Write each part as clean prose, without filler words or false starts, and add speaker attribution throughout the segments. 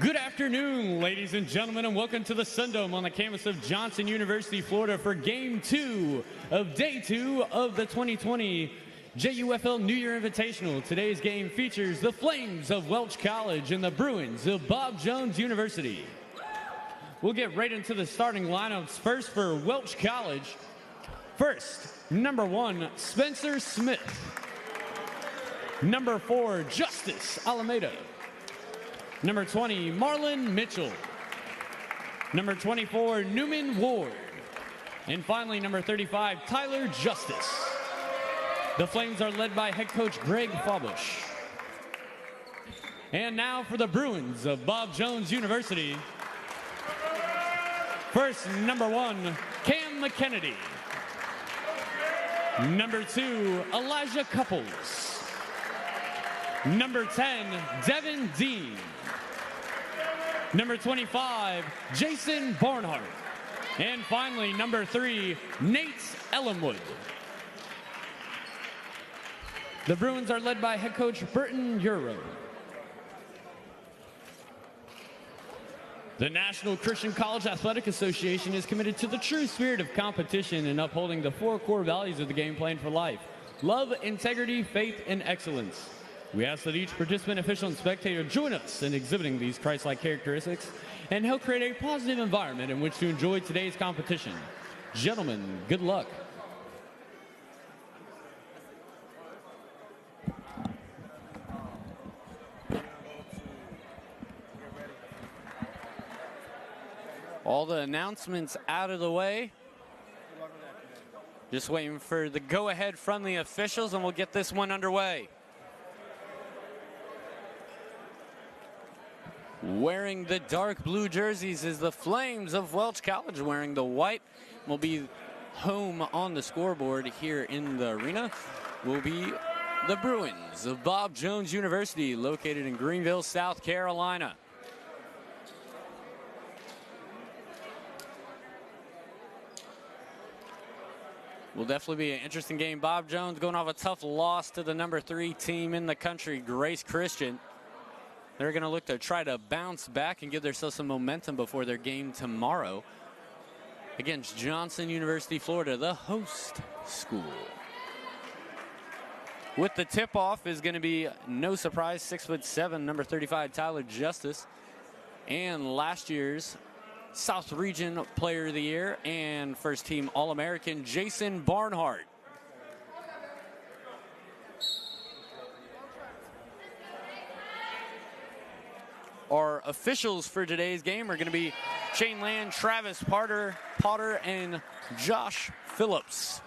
Speaker 1: Good afternoon, ladies and gentlemen, and welcome to the Sundome on the campus of Johnson University, Florida for Game 2 of Day 2 of the 2020 JUFL New Year Invitational. Today's game features the Flames of Welch College and the Bruins of Bob Jones University. We'll get right into the starting lineups. First for Welch College. First, number 1, Spencer Smith. Number 4, Justice Alameda. Number 20, Marlon Mitchell. Number 24, Newman Ward. And finally, number 35, Tyler Justice. The Flames are led by head coach Greg Fabush. And now for the Bruins of Bob Jones University. First, number 1, Cam McKennedy. Number 2, Elijah Couples. Number 10, Devin Dean. Number 25, Jason Barnhart. And finally, number 3, Nate Ellenwood. The Bruins are led by head coach Burton Euro. The National Christian College Athletic Association is committed to the true spirit of competition and upholding the 4 core values of the game plan for life: love, integrity, faith, and excellence. We ask that each participant, official, and spectator join us in exhibiting these Christ-like characteristics and help create a positive environment in which to enjoy today's competition. Gentlemen, good luck. All the announcements out of the way. Just waiting for the go-ahead from the officials, and we'll get this one underway. Wearing the dark blue jerseys is the Flames of Welch College. Wearing the white will be home on the scoreboard here in the arena. Will be the Bruins of Bob Jones University, located in Greenville, South Carolina. Will definitely be an interesting game. Bob Jones going off a tough loss to the number 3 team in the country, Grace Christian. They're going to look to try to bounce back and give themselves some momentum before their game tomorrow against Johnson University, Florida, the host school. With the tip-off is going to be, no surprise, 6'7", number 35, Tyler Justice, and last year's South Region Player of the Year and first team All-American Jason Barnhart. Our officials for today's game are going to be Shane Land, Travis Potter, and Josh Phillips.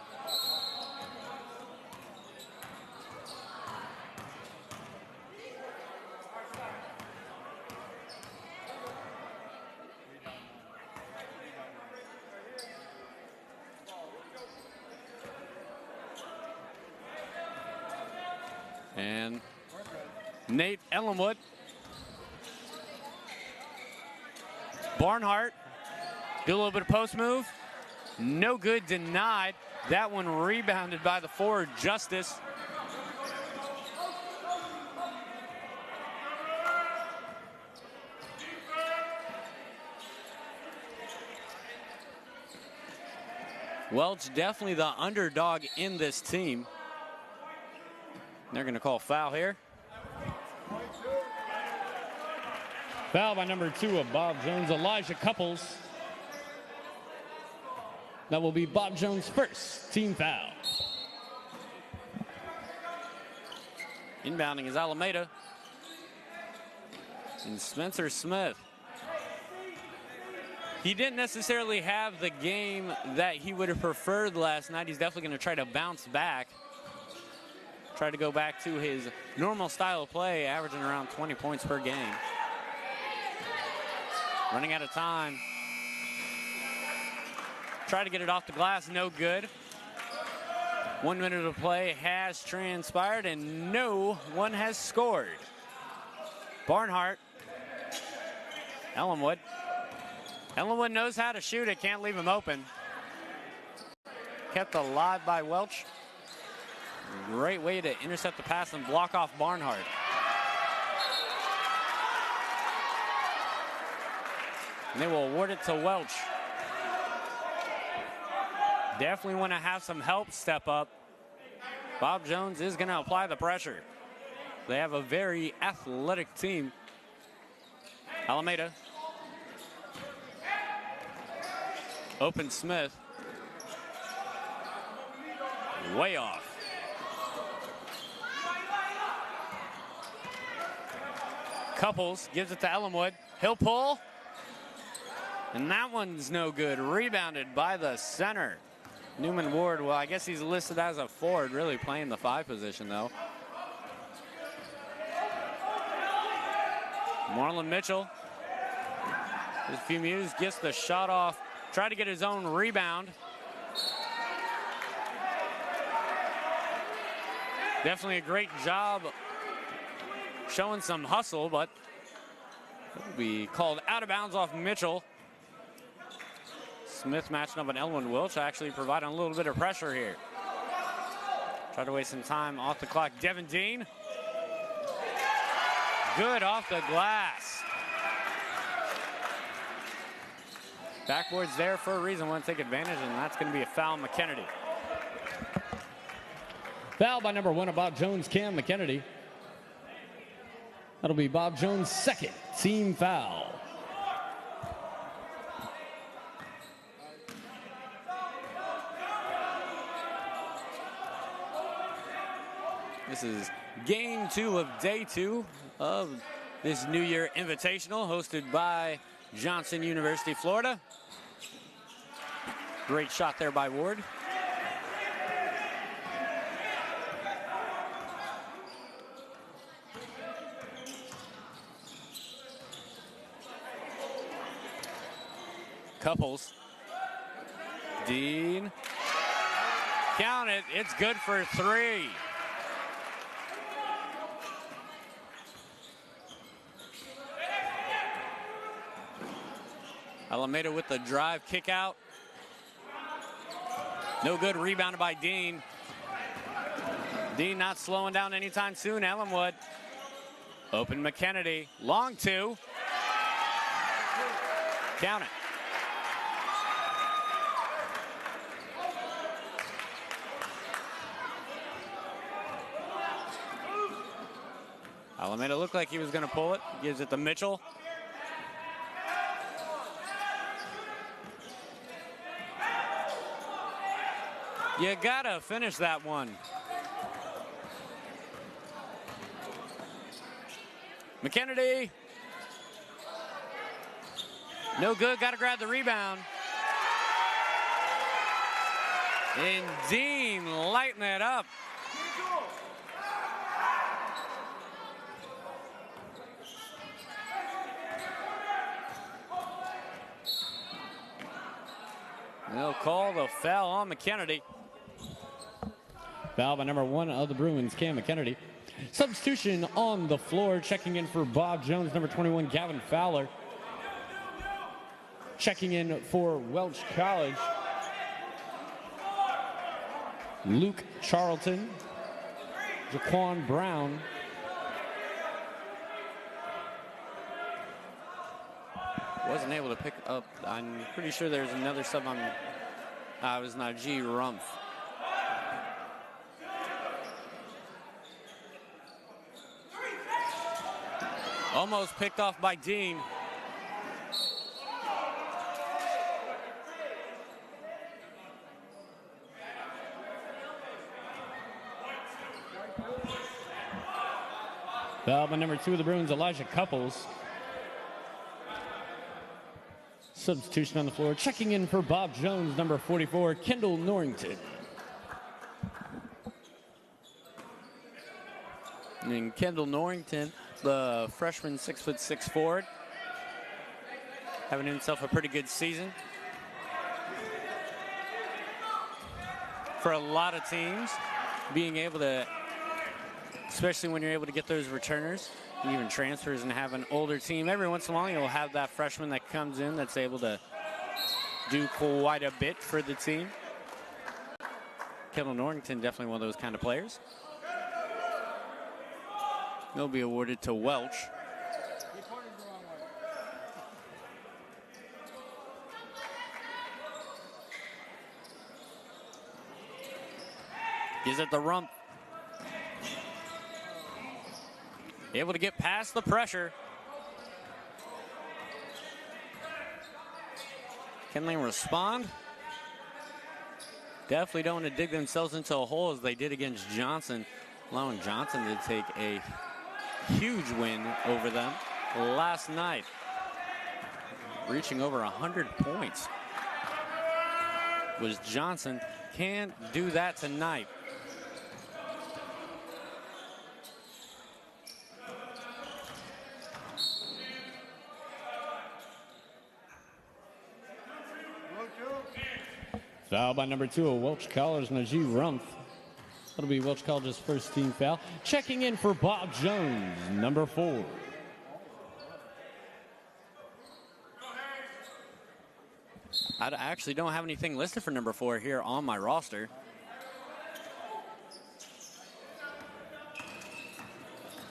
Speaker 1: And Nate Ellenwood. Barnhart, do a little bit of post move. No good, denied. That one rebounded by the forward, Justice. Welch definitely the underdog in this team. They're going to call foul here. Foul by number 2 of Bob Jones, Elijah Couples. That will be Bob Jones' first team foul. Inbounding is Alameda. And Spencer Smith. He didn't necessarily have the game that he would have preferred last night. He's definitely going to try to bounce back. Try to go back to his normal style of play, averaging around 20 points per game. Running out of time. Try to get it off the glass, no good. 1 minute of play has transpired and no one has scored. Barnhart. Ellenwood. Ellenwood knows how to shoot it, can't leave him open. Kept alive by Welch. Great way to intercept the pass and block off Barnhart. And they will award it to Welch. Definitely want to have some help step up. Bob Jones is going to apply the pressure. They have a very athletic team. Alameda. Open Smith. Way off. Couples gives it to Ellenwood. He'll pull. And that one's no good. Rebounded by the center. Newman Ward, well, I guess he's listed as a forward, really playing the 5 position, though. Marlon Mitchell. Just a few moves, gets the shot off. Tried to get his own rebound. Definitely a great job showing some hustle, but it'll be called out of bounds off Mitchell. Smith matching up on Elwin Welch, actually providing a little bit of pressure here. Try to waste some time off the clock. Devin Dean. Good off the glass. Backboard's there for a reason. Want to take advantage, and that's going to be a foul, McKennedy.
Speaker 2: Foul by number 1 of Bob Jones, Cam McKennedy. That'll be Bob Jones' 2nd team foul.
Speaker 1: This is game 2 of day 2 of this New Year Invitational hosted by Johnson University, Florida. Great shot there by Ward. Couples. Dean. Count it. It's good for 3. Alameda with the drive, kick out. No good, rebounded by Dean. Dean not slowing down anytime soon. Ellenwood. Open McKennedy. Long 2. Count it. Alameda looked like he was going to pull it. Gives it to Mitchell. You gotta finish that one. McKennedy. No good, gotta grab the rebound. And Dean lighting it up. They'll call the foul on McKennedy.
Speaker 2: Foul by number 1 of the Bruins, Cam McKennedy. Substitution on the floor, checking in for Bob Jones, number 21, Gavin Fowler. Checking in for Welch College, Luke Charlton, Jaquan Brown.
Speaker 1: Wasn't able to pick up. I'm pretty sure there's another sub on. It was Najee Rumpf. Almost picked off by Dean.
Speaker 2: Foul by number 2 of the Bruins, Elijah Couples. Substitution on the floor, checking in for Bob Jones, number 44, Kendall Norrington.
Speaker 1: And Kendall Norrington, the freshman 6'6" forward, having himself a pretty good season. For a lot of teams, being able to, especially when you're able to get those returners and even transfers and have an older team, every once in a while you'll have that freshman that comes in that's able to do quite a bit for the team. Kendall Norrington, definitely one of those kind of players. They'll be awarded to Welch.
Speaker 2: Gives it the rump. Able to get past the pressure. Can they respond? Definitely don't want to dig themselves into a hole as they did against Johnson, allowing Johnson to take a huge win over them last night, reaching over 100 points. Was Johnson. Can't do that tonight.
Speaker 1: Foul by number 2 of Welch College, Najee Rumpf. That'll be Welch College's first team foul. Checking in for Bob Jones, number 4.
Speaker 2: I actually don't have anything listed for number 4 here on my roster.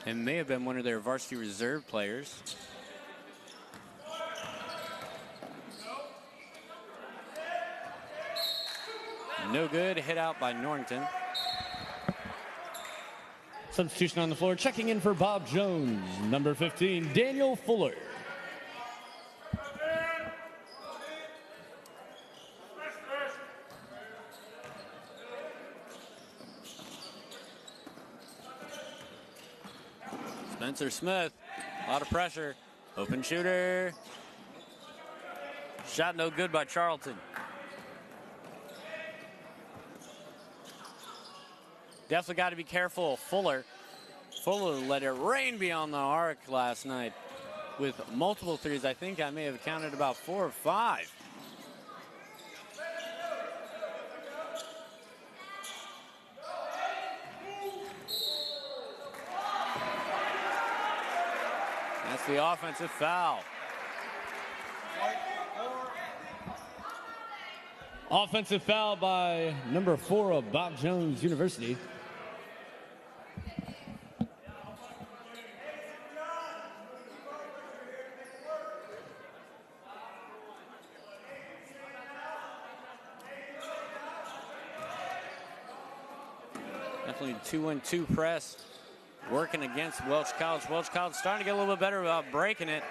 Speaker 2: It may have been one of their varsity reserve players. No good. Hit out by Norrington.
Speaker 1: Substitution on the floor. Checking in for Bob Jones, number 15, Daniel Fuller.
Speaker 2: Spencer Smith, a lot of pressure. Open shooter. Shot no good by Charlton. Definitely got to be careful. Fuller let it rain beyond the arc last night with multiple threes. I think I may have counted about 4 or 5. That's the offensive foul.
Speaker 1: Offensive foul by number 4 of Bob Jones University.
Speaker 2: Definitely 2-1-2 press working against Welch College. Welch College starting to get a little bit better about breaking it.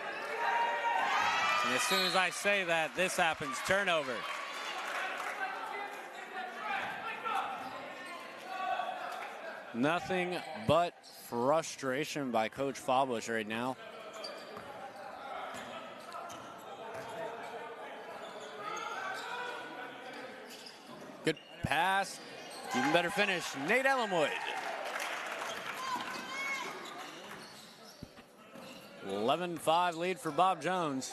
Speaker 2: And as soon as I say that, this happens. Turnover. Nothing but frustration by Coach Fawbush right now. Good pass. Even better finish. Nate Ellenwood. 11-5 lead for Bob Jones.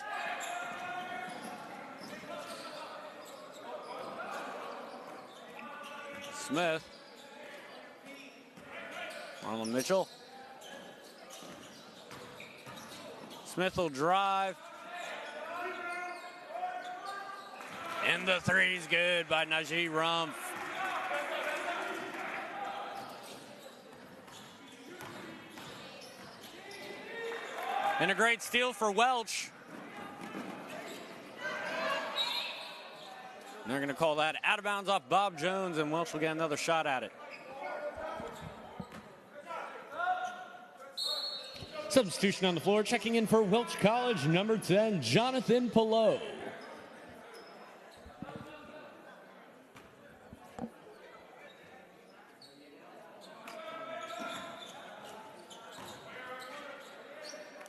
Speaker 2: Smith. Marlon Mitchell. Smith will drive. And the three's good by Najee Rumpf. And a great steal for Welch. And they're going to call that out of bounds off Bob Jones, and Welch will get another shot at it.
Speaker 1: Substitution on the floor. Checking in for Welch College, number 10, Jonathan Pillow.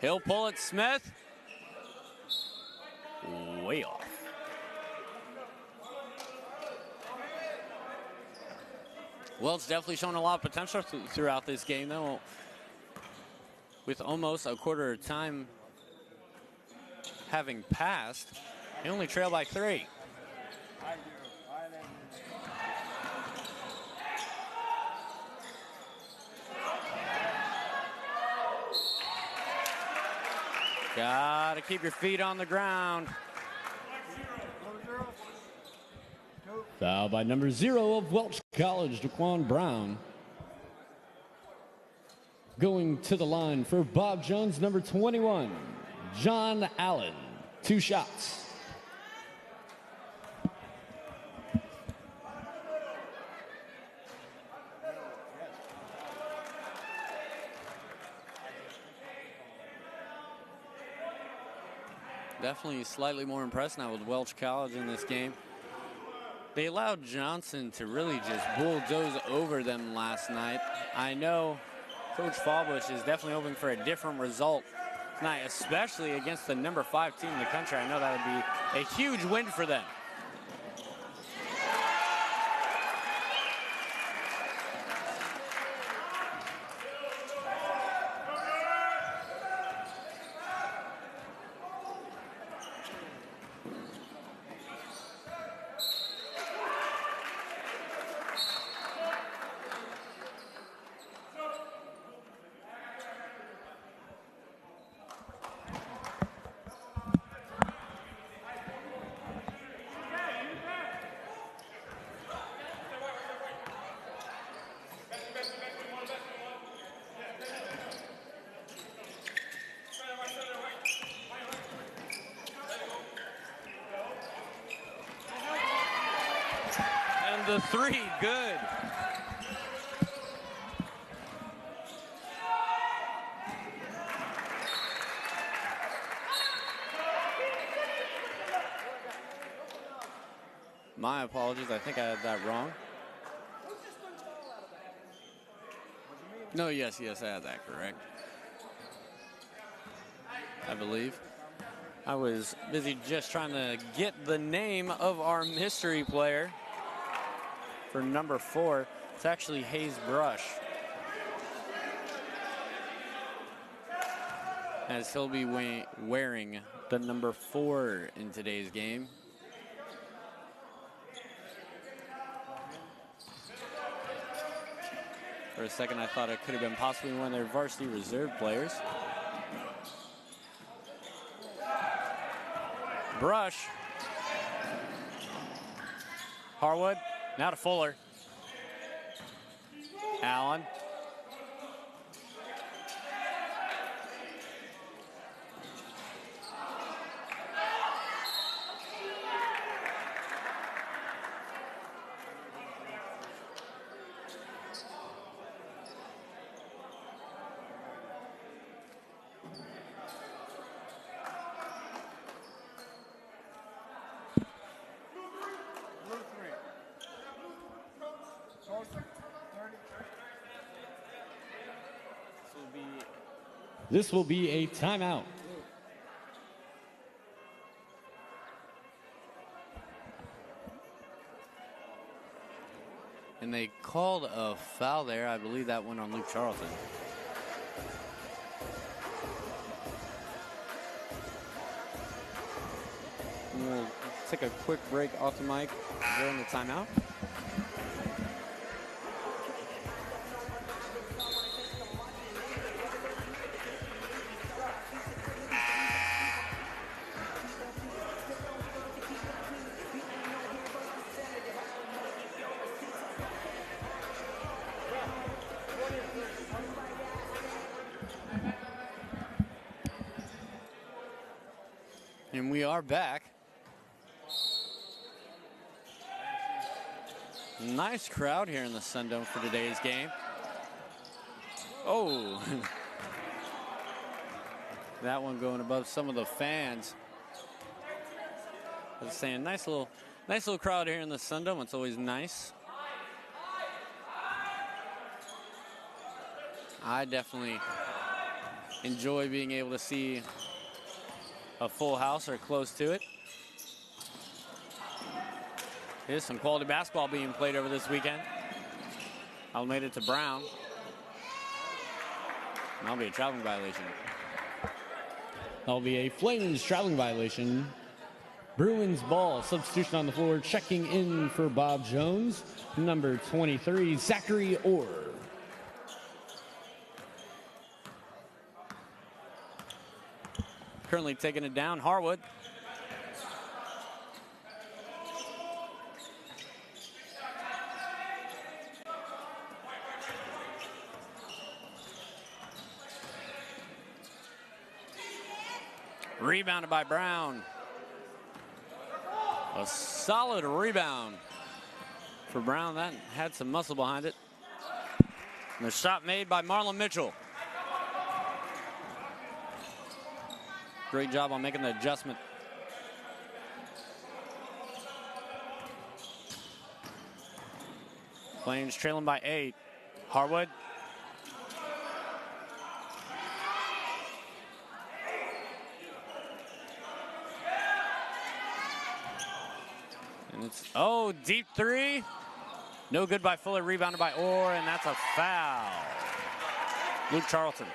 Speaker 2: He'll pull it, Smith. Way off. Welch definitely showing a lot of potential throughout this game, though. With almost a quarter of time having passed, they only trail by 3. Gotta keep your feet on the ground.
Speaker 1: Foul by number 0 of Welch College, Daquan Brown. Going to the line for Bob Jones, number 21, John Allen. 2 shots.
Speaker 2: definitely slightly more impressed now with Welch College in this game. They allowed Johnson to really just bulldoze over them last night. I know Coach Fallbush is definitely hoping for a different result tonight, especially against the number 5 team in the country. I know that would be a huge win for them. The 3, good. My apologies, I think I had that wrong. No, yes, I had that correct. I believe. I was busy just trying to get the name of our mystery player. For number 4, it's actually Hayes Brush, as he'll be wearing the number 4 in today's game. For a second, I thought it could have been possibly one of their varsity reserve players. Brush. Harwood. Now to Fuller. Allen.
Speaker 1: This will be a timeout.
Speaker 2: And they called a foul there. I believe that went on Luke Charlton. And we'll take a quick break off the mic during the timeout. And we are back. Nice crowd here in the Sundome for today's game. Oh. That one going above some of the fans. I was saying, nice little crowd here in the Sundome. It's always nice. I definitely enjoy being able to see a full house or close to it. There's some quality basketball being played over this weekend. I'll made it to Brown. And that'll be a traveling violation.
Speaker 1: That'll be a Flames traveling violation. Bruins ball, substitution on the floor, checking in for Bob Jones, number 23, Zachary Orr.
Speaker 2: Currently taking it down, Harwood. Rebounded by Brown. A solid rebound for Brown. That had some muscle behind it. And the shot made by Marlon Mitchell. Great job on making the adjustment Flames trailing by 8. Harwood. And it's, oh, deep three. No good by Fuller, rebounded by Orr, and that's a foul. Luke Charlton.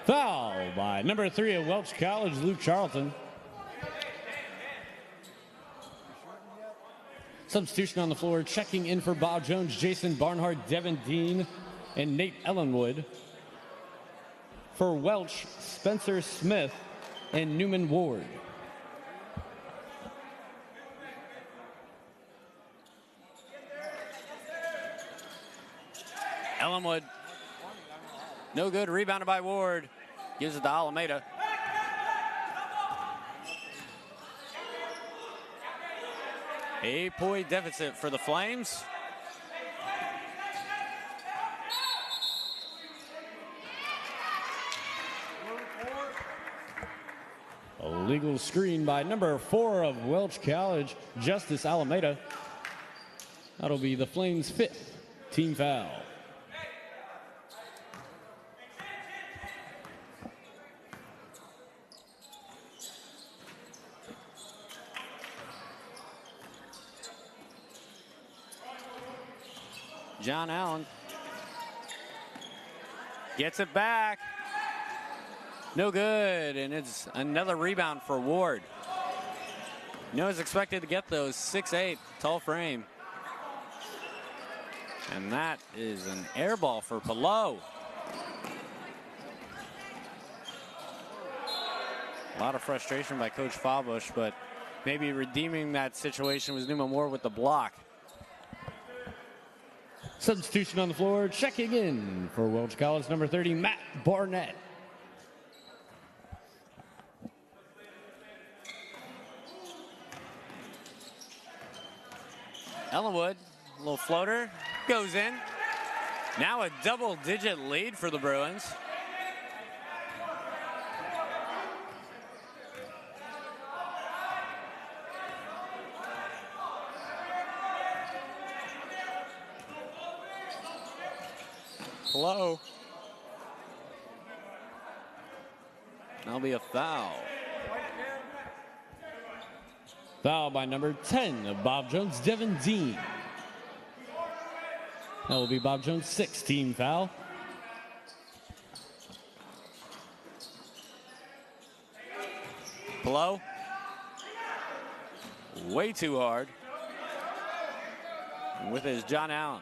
Speaker 1: Foul by number 3 of Welch College, Luke Charlton. Substitution on the floor, checking in for Bob Jones, Jason Barnhart, Devin Dean, and Nate Ellenwood. For Welch, Spencer Smith and Newman Ward.
Speaker 2: Ellenwood. No good, rebounded by Ward. Gives it to Alameda. Eight-point deficit for the Flames.
Speaker 1: A legal screen by number 4 of Welch College, Justice Alameda. That'll be the Flames' 5th team foul.
Speaker 2: John Allen gets it back. No good, and it's another rebound for Ward. He's expected to get those 6'8", tall frame. And that is an air ball for Pillow. A lot of frustration by Coach Fallbush, but maybe redeeming that situation was Newman Ward with the block.
Speaker 1: Substitution on the floor, checking in for Welch College, number 30, Matt Barnett.
Speaker 2: Ellenwood, a little floater, goes in. Now a double-digit lead for the Bruins. Hello. That'll be a foul.
Speaker 1: Foul by number 10 of Bob Jones, Devin Dean. That will be Bob Jones' 6th team foul.
Speaker 2: Blow. Way too hard. And with it is John Allen.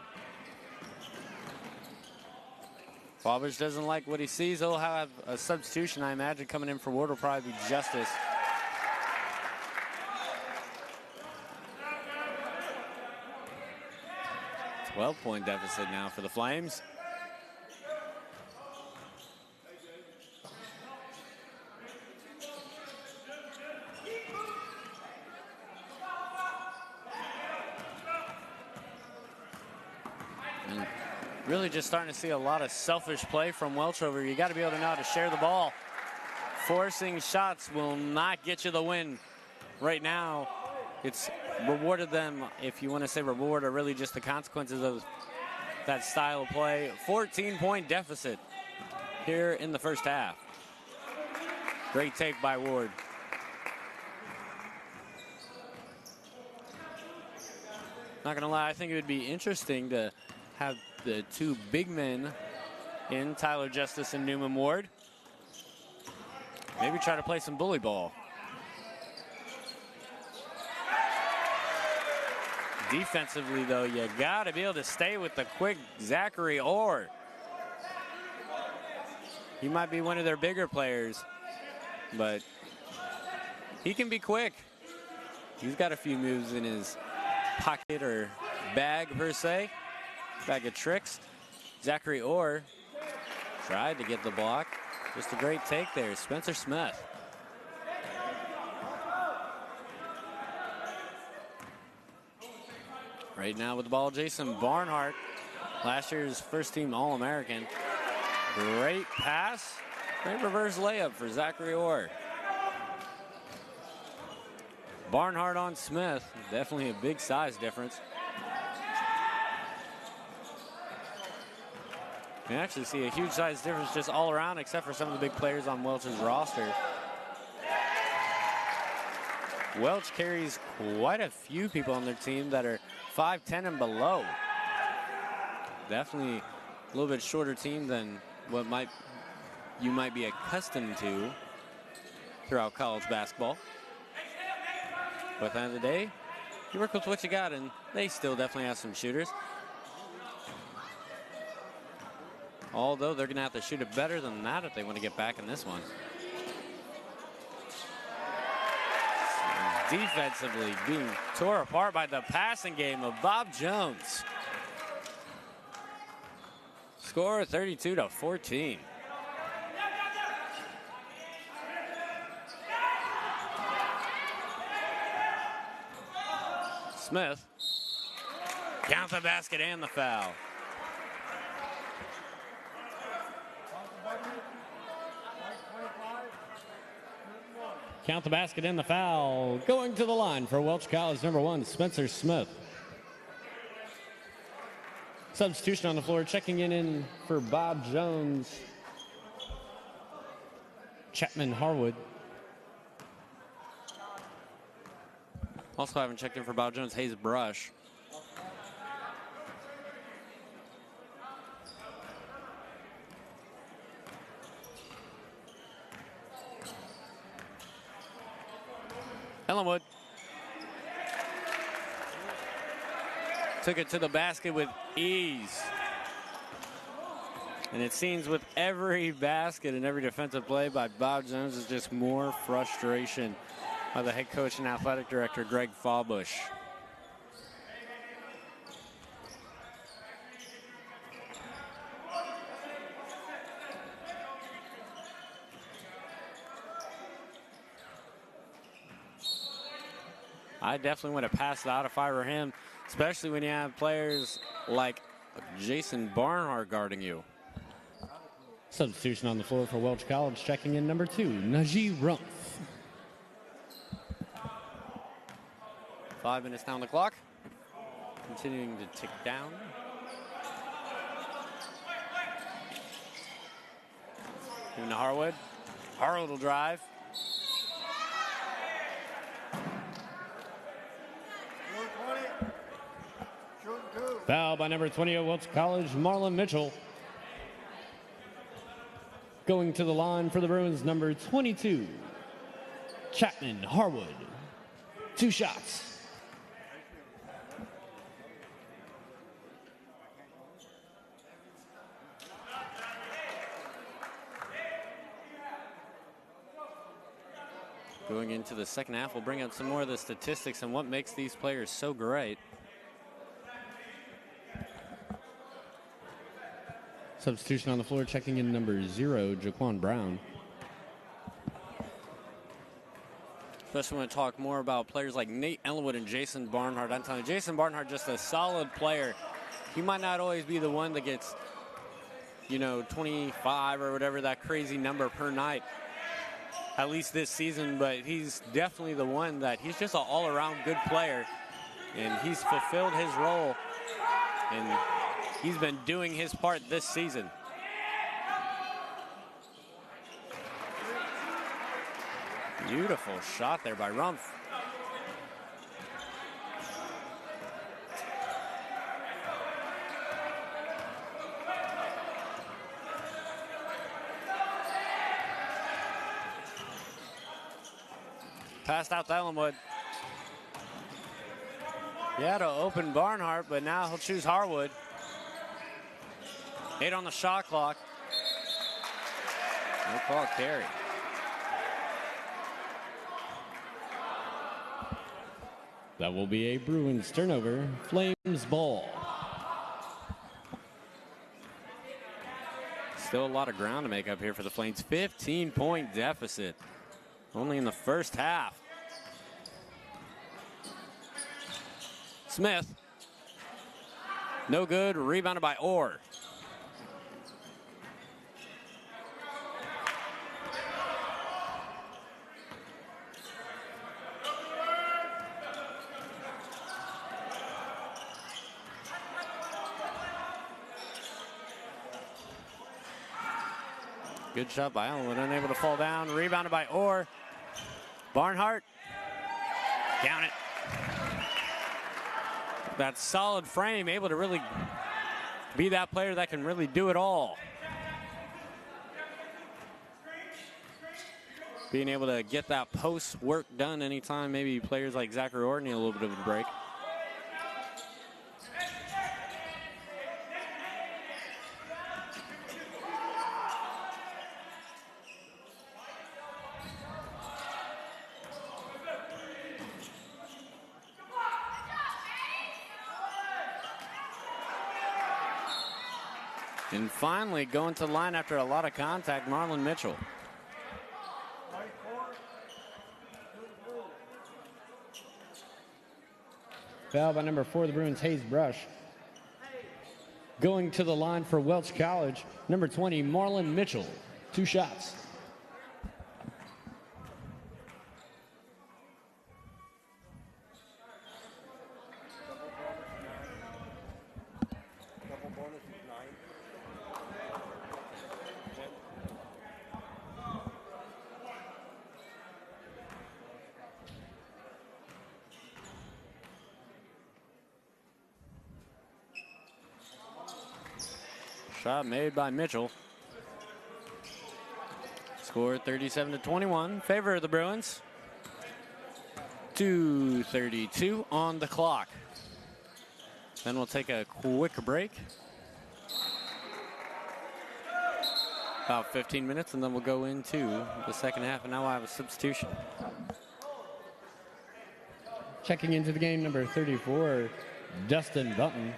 Speaker 2: Fallbush doesn't like what he sees. He'll have a substitution, I imagine, coming in for Ward will probably be Justice. A 12-point deficit now for the Flames. And really just starting to see a lot of selfish play from Welch over here. You got to be able to know how to share the ball. Forcing shots will not get you the win. Right now, it's rewarded them, if you want to say reward, or really just the consequences of that style of play. 14-point deficit here in the first half. Great take by Ward. Not gonna lie, I think it would be interesting to have the two big men in, Tyler Justice and Newman Ward. Maybe try to play some bully ball. Defensively, though, you got to be able to stay with the quick Zachary Orr. He might be one of their bigger players, but he can be quick. He's got a few moves in his pocket or bag, per se. Bag of tricks. Zachary Orr tried to get the block. Just a great take there. Spencer Smith. Right now with the ball, Jason Barnhart, last year's first-team All-American. Great pass. Great reverse layup for Zachary Orr. Barnhart on Smith. Definitely a big size difference. You can actually see a huge size difference just all around, except for some of the big players on Welch's roster. Welch carries quite a few people on their team that are 5'10" and below. Definitely a little bit shorter team than what you might be accustomed to throughout college basketball. But at the end of the day, you work with what you got, and they still definitely have some shooters. Although they're going to have to shoot it better than that if they want to get back in this one. Defensively being tore apart by the passing game of Bob Jones. Score 32-14. Smith. Count the basket and the foul.
Speaker 1: Count the basket and the foul. Going to the line for Welch College, number 1, Spencer Smith. Substitution on the floor, checking in for Bob Jones. Chapman Harwood.
Speaker 2: Also haven't checked in for Bob Jones, Hayes Brush. Ellenwood took it to the basket with ease. And it seems with every basket and every defensive play by Bob Jones is just more frustration by the head coach and athletic director, Greg Fawbush. I definitely want to pass it out if I were him, especially when you have players like Jason Barnhart guarding you.
Speaker 1: Substitution on the floor for Welch College, checking in number 2, Najee Rumpf.
Speaker 2: 5 minutes down the clock. Continuing to tick down. Moving to Harwood. Harwood will drive.
Speaker 1: Foul by number 20 of Welch College, Marlon Mitchell. Going to the line for the Bruins, number 22, Chapman Harwood. 2 shots.
Speaker 2: Going into the second half, we'll bring up some more of the statistics and what makes these players so great.
Speaker 1: Substitution on the floor, checking in number 0, Jaquan Brown.
Speaker 2: Especially when we talk more about players like Nate Ellenwood and Jason Barnhart. I'm telling you, Jason Barnhart, just a solid player. He might not always be the one that gets, 25 or whatever, that crazy number per night, at least this season, but he's definitely the one that he's just an all-around good player, and he's fulfilled his role, and he's been doing his part this season. Beautiful shot there by Rumpf. Passed out to Ellenwood. He had to open Barnhart, but now he'll choose Harwood. 8 on the shot clock. No call carry.
Speaker 1: That will be a Bruins turnover. Flames ball.
Speaker 2: Still a lot of ground to make up here for the Flames. 15-point deficit. Only in the first half. Smith. No good. Rebounded by Orr. Good shot by Ellenwood, unable to fall down. Rebounded by Orr. Barnhart. Down it. That solid frame, able to really be that player that can really do it all. Being able to get that post work done anytime maybe players like Zachary Orr need a little bit of a break. And finally, going to the line after a lot of contact, Marlon Mitchell.
Speaker 1: Foul by number 4 of the Bruins, Hayes Brush. Going to the line for Welch College, number 20, Marlon Mitchell. 2 shots.
Speaker 2: Shot made by Mitchell. Score 37-21, favor of the Bruins. 2:32 on the clock. Then we'll take a quick break. About 15 minutes, and then we'll go into the second half, and now I have a substitution.
Speaker 1: Checking into the game, number 34, Dustin Button.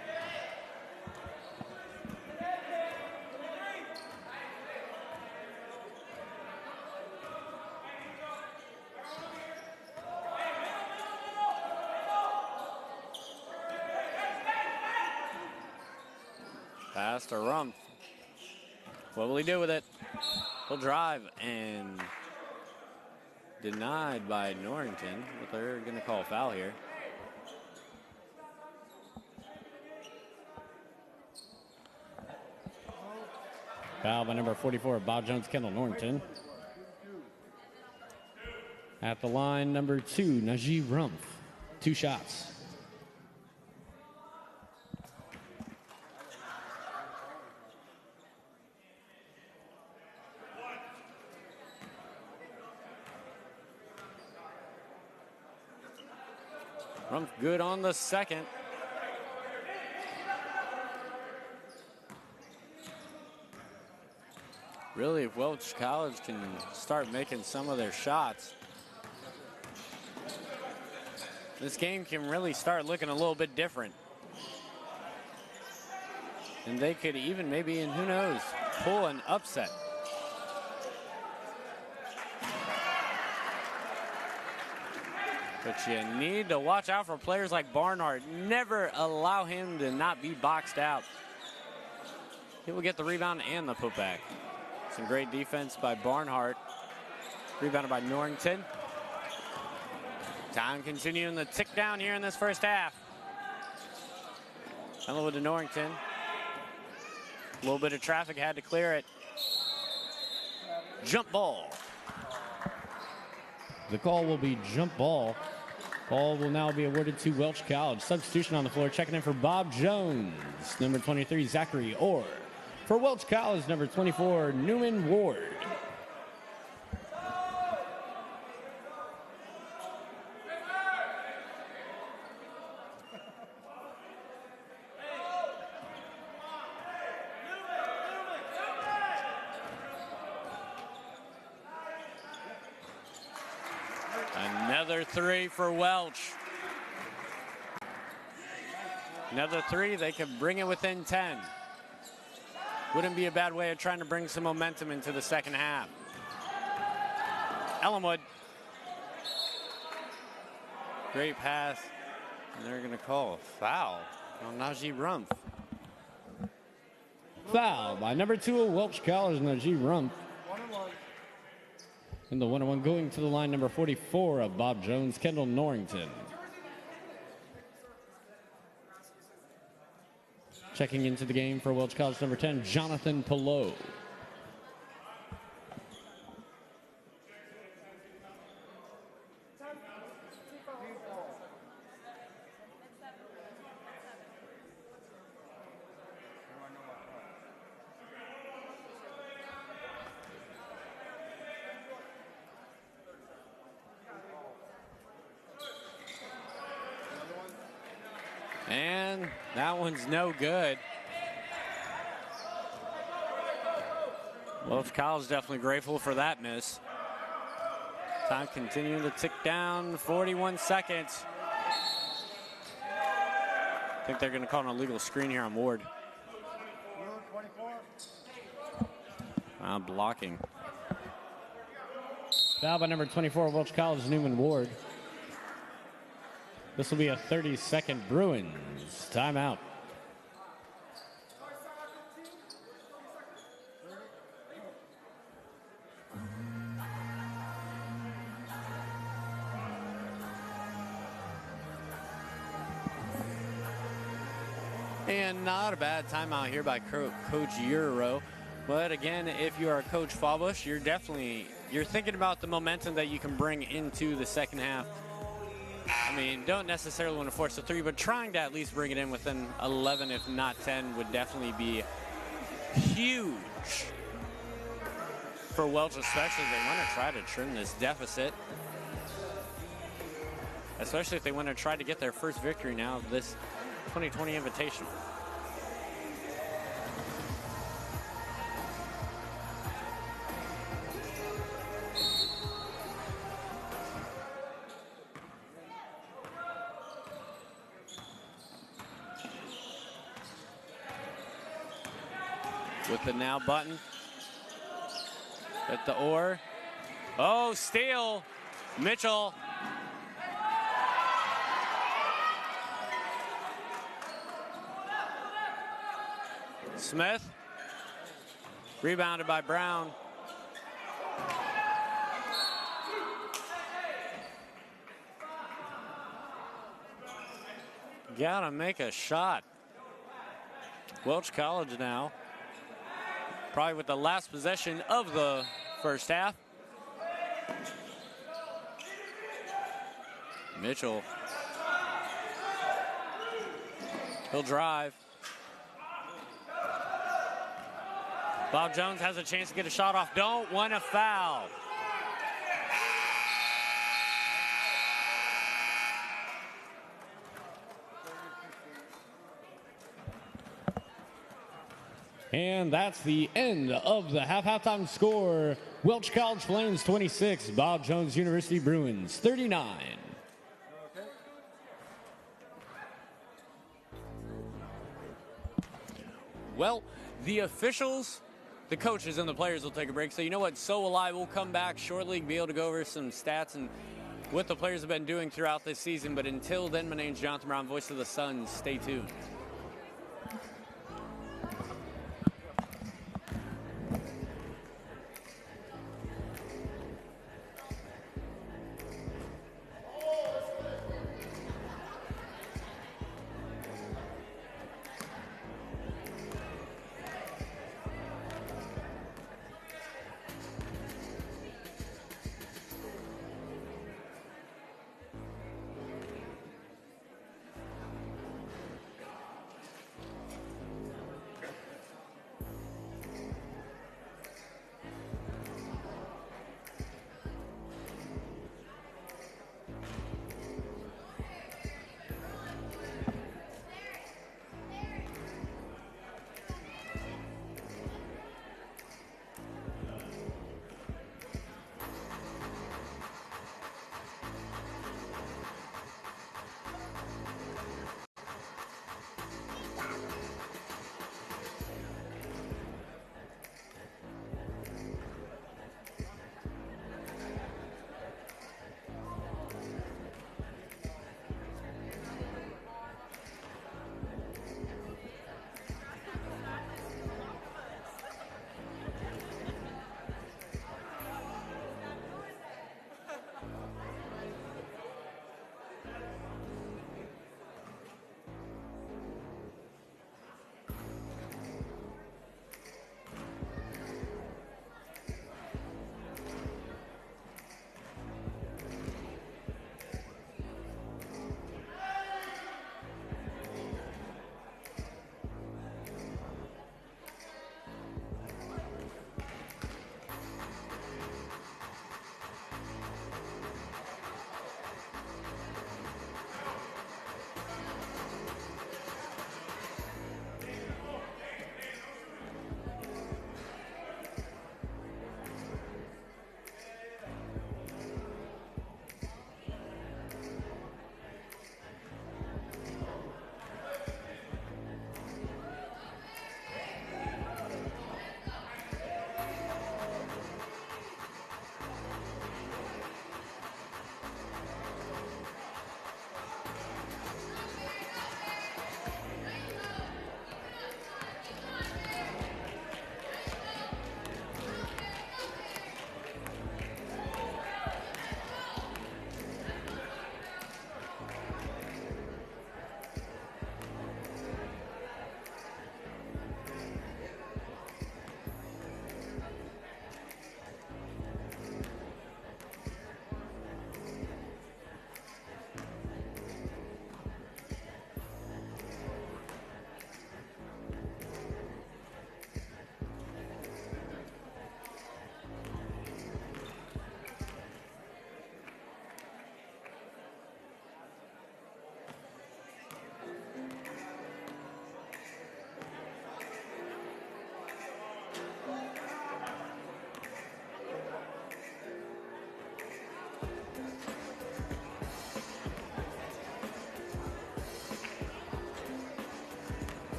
Speaker 2: Pass to Rumpf. What will he do with it? He'll drive, and denied by Norrington, but they're going to call a foul here.
Speaker 1: Foul by number 44, Bob Jones, Kendall Norrington. At the line, number 2, Najee Rumpf. 2 shots.
Speaker 2: Rumpf good on the second. Really, if Welch College can start making some of their shots, this game can really start looking a little bit different. And they could even maybe, and who knows, pull an upset. But you need to watch out for players like Barnhart. Never allow him to not be boxed out. He will get the rebound and the putback. Some great defense by Barnhart. Rebounded by Norrington. Time continuing the tick down here in this first half. Ellenwood to Norrington. A little bit of traffic, had to clear it. Jump ball.
Speaker 1: The call will be jump ball. Ball will now be awarded to Welch College. Substitution on the floor, checking in for Bob Jones. Number 23, Zachary Orr. For Welch College, number 24, Newman Ward.
Speaker 2: Another 3 for Welch. Another 3, they could bring it within 10. Wouldn't be a bad way of trying to bring some momentum into the second half. Ellenwood. Great pass. And they're going to call a foul on Najee Rumpf.
Speaker 1: Foul by number 2 of Welch College, Najee Rumpf. And the 1-1 going to the line, number 44 of Bob Jones, Kendall Norrington. Checking into the game for Welch College, number 10, Jonathan Pillow.
Speaker 2: And that one's no good. Welch College definitely grateful for that miss. Time continuing to tick down, 41 seconds. I think they're going to call an illegal screen here on Ward. Blocking.
Speaker 1: Foul by number 24, Welch College, Newman Ward. This will be a 30-second Bruins timeout.
Speaker 2: And not a bad timeout here by Coach Euro. But again, if you are Coach Fawbush, you're thinking about the momentum that you can bring into the second half. I mean, don't necessarily want to force a three, but trying to at least bring it in within 11, if not 10, would definitely be huge for Welch, especially if they want to try to trim this deficit. Especially if they want to try to get their first victory now of this 2020 Invitational. With the now button at the oar. Oh, steal. Mitchell. Smith. Rebounded by Brown. Gotta make a shot. Welch College now. Probably with the last possession of the first half. Mitchell. He'll drive. Bob Jones has a chance to get a shot off. Don't want a foul.
Speaker 1: And that's the end of the halftime score. Welch College Flames 26, Bob Jones University Bruins 39.
Speaker 2: Well, the officials, the coaches, and the players will take a break. So you know what? So will I. We'll come back shortly, be able to go over some stats and what the players have been doing throughout this season. But until then, my name's Jonathan Brown, voice of the Suns. Stay tuned.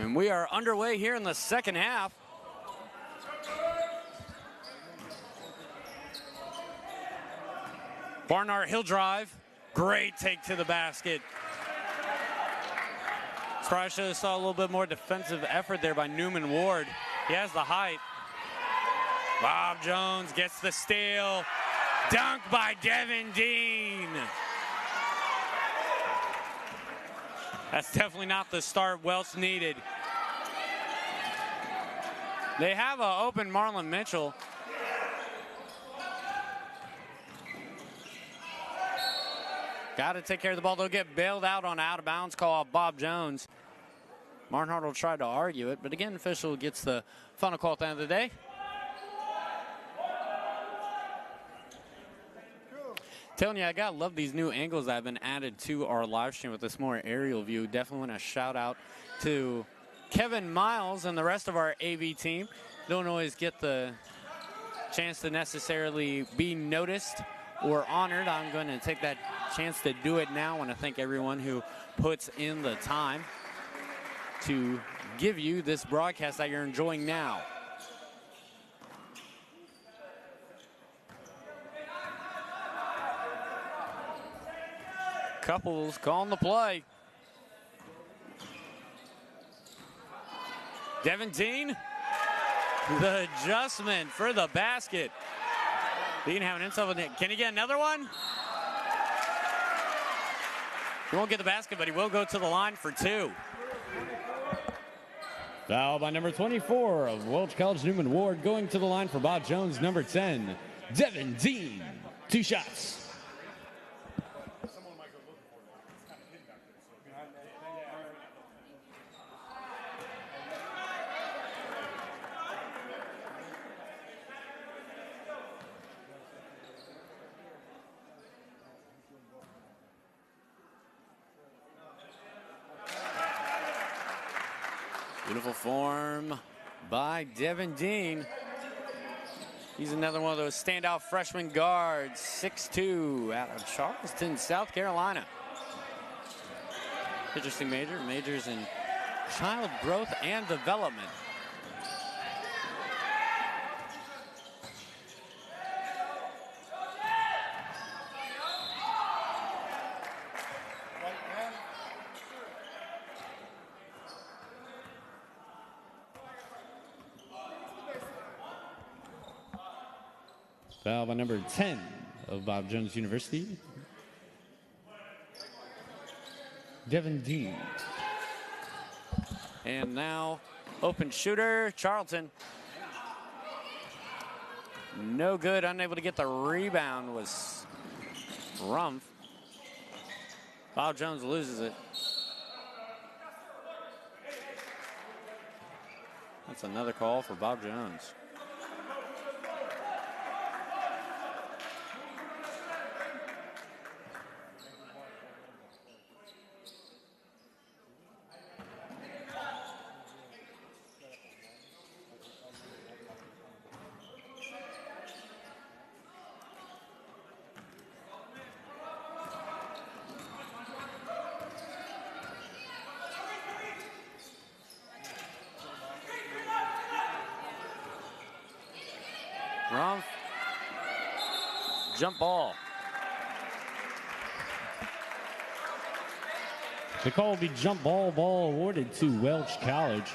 Speaker 2: And we are underway here in the second half. Barnhart, he'll drive. Great take to the basket. Probably should have saw a little bit more defensive effort there by Newman Ward. He has the height. Bob Jones gets the steal. Dunk by Devin Dean. That's definitely not the start Welch needed. They have an open Marlon Mitchell. Got to take care of the ball. They'll get bailed out on an out-of-bounds call off Bob Jones. Barnhart will try to argue it, but again, official gets the final call at the end of the day. Telling you, I gotta love these new angles that have been added to our live stream with this more aerial view. Definitely want to shout out to Kevin Miles and the rest of our AV team. Don't always get the chance to necessarily be noticed or honored. I'm going to take that chance to do it now. I want to thank everyone who puts in the time to give you this broadcast that you're enjoying now. Couples calling the play. Devin Dean, the adjustment for the basket. Dean having himself a hit. Can he get another one? He won't get the basket, but he will go to the line for two.
Speaker 1: Foul by number 24 of Welch College, Newman Ward, going to the line for Bob Jones, number 10, Devin Dean. 2 shots.
Speaker 2: Beautiful form by Devin Dean. He's another one of those standout freshman guards, 6'2", out of Charleston, South Carolina. Interesting major, majors in child growth and development.
Speaker 1: Foul by number 10 of Bob Jones University, Devin Dean.
Speaker 2: And now, open shooter, Charlton. No good, unable to get the rebound was Rumpf. Bob Jones loses it. That's another call for Bob Jones. Rumpf, jump ball.
Speaker 1: The call will be jump ball awarded to Welch College.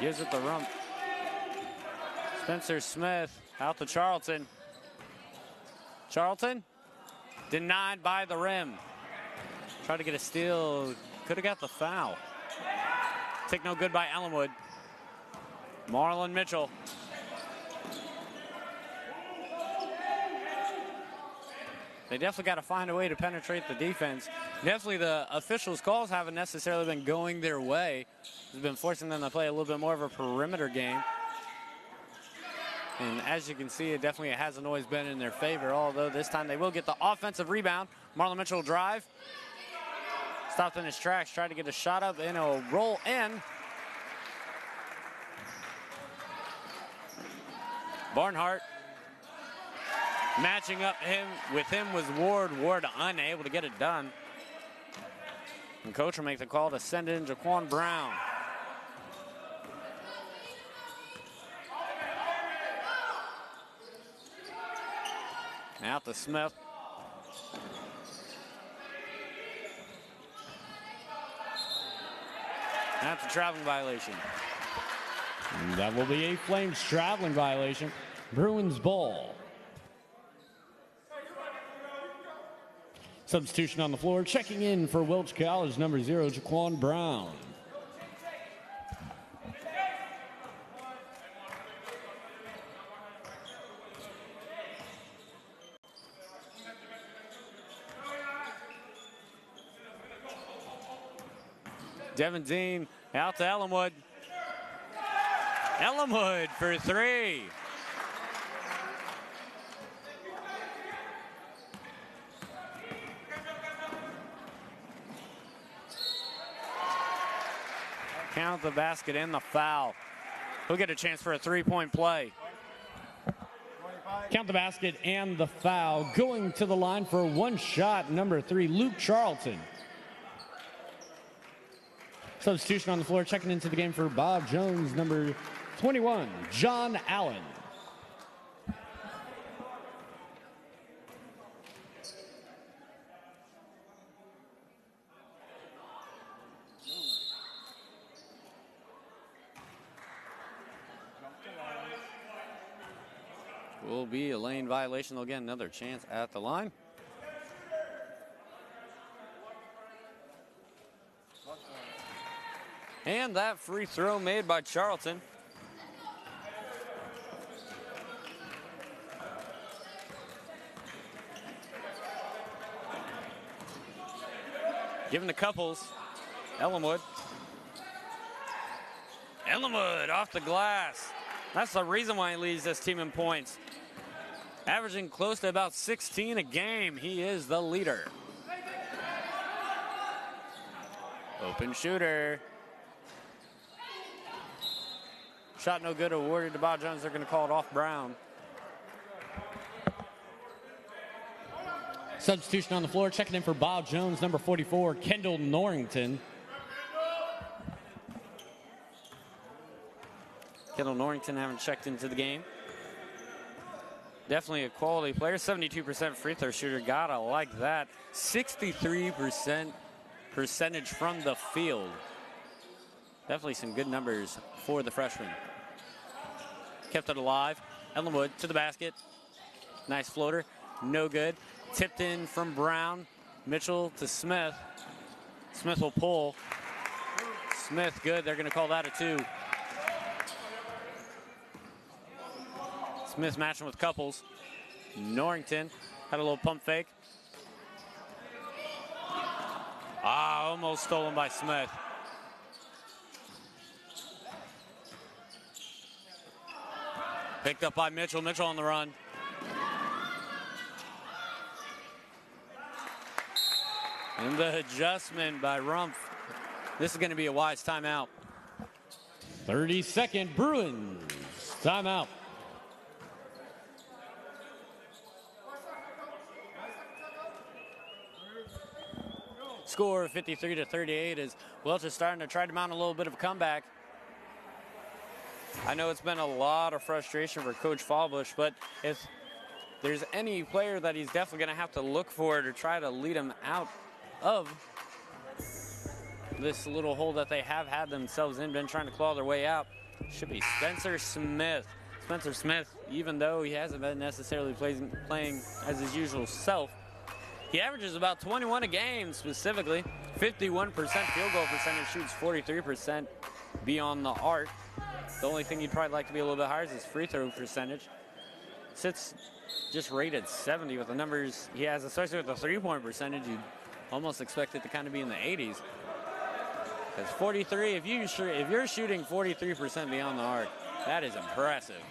Speaker 2: Gives it to Rumpf. Spencer Smith out to Charlton. Charlton denied by the rim. Tried to get a steal. Could have got the foul. Take no good by Ellenwood. Marlon Mitchell. They definitely got to find a way to penetrate the defense. Definitely the officials' calls haven't necessarily been going their way. It's been forcing them to play a little bit more of a perimeter game. And as you can see, it definitely hasn't always been in their favor, although this time they will get the offensive rebound. Marlon Mitchell will drive. Stopped in his tracks, tried to get a shot up, and it'll roll in. Matching up with him was Ward. Ward unable to get it done. And coach will make the call to send in Jaquan Brown. Out to Smith. That's a traveling violation.
Speaker 1: And that will be a Flames traveling violation. Bruins ball. Substitution on the floor. Checking in for Welch College, number 0, Jaquan Brown.
Speaker 2: Devin Dean out to Ellenwood. Ellenwood for 3. Count the basket and the foul. He'll get a chance for a 3-point play.
Speaker 1: Count the basket and the foul. Going to the line for one shot, number 3, Luke Charlton. Substitution on the floor, checking into the game for Bob Jones, number 21, John Allen.
Speaker 2: Will be a lane violation. They'll get another chance at the line. And that free throw made by Charlton. Given the couples, Ellenwood. Ellenwood off the glass. That's the reason why he leads this team in points. Averaging close to about 16 a game. He is the leader. Open shooter. Shot no good, awarded to Bob Jones. They're going to call it off Brown.
Speaker 1: Substitution on the floor, checking in for Bob Jones, number 44, Kendall Norrington.
Speaker 2: Kendall Norrington haven't checked into the game. Definitely a quality player. 72% free throw shooter. Gotta like that. 63% percentage from the field. Definitely some good numbers for the freshman. Kept it alive. Ellenwood to the basket. Nice floater. No good. Tipped in from Brown. Mitchell to Smith. Smith will pull. Smith good. They're going to call that a 2. Smith matching with Couples. Norrington had a little pump fake. Almost stolen by Smith. Picked up by Mitchell. Mitchell on the run. And the adjustment by Rumpf. This is going to be a wise timeout.
Speaker 1: 30-second Bruins timeout.
Speaker 2: Score 53-38 as Welch is starting to try to mount a little bit of a comeback. I know it's been a lot of frustration for Coach Fallbush, but if there's any player that he's definitely going to have to look for to try to lead him out of this little hole that they have had themselves in, been trying to claw their way out, should be Spencer Smith. Spencer Smith, even though he hasn't been necessarily playing as his usual self, he averages about 21 a game specifically. 51% field goal percentage, shoots 43% beyond the arc. The only thing you'd probably like to be a little bit higher is his free throw percentage. Sits just rated 70 with the numbers he has, especially with the three-point percentage. You'd almost expect it to kind of be in the 80s. Because 43, if you're shooting 43% beyond the arc, that is impressive.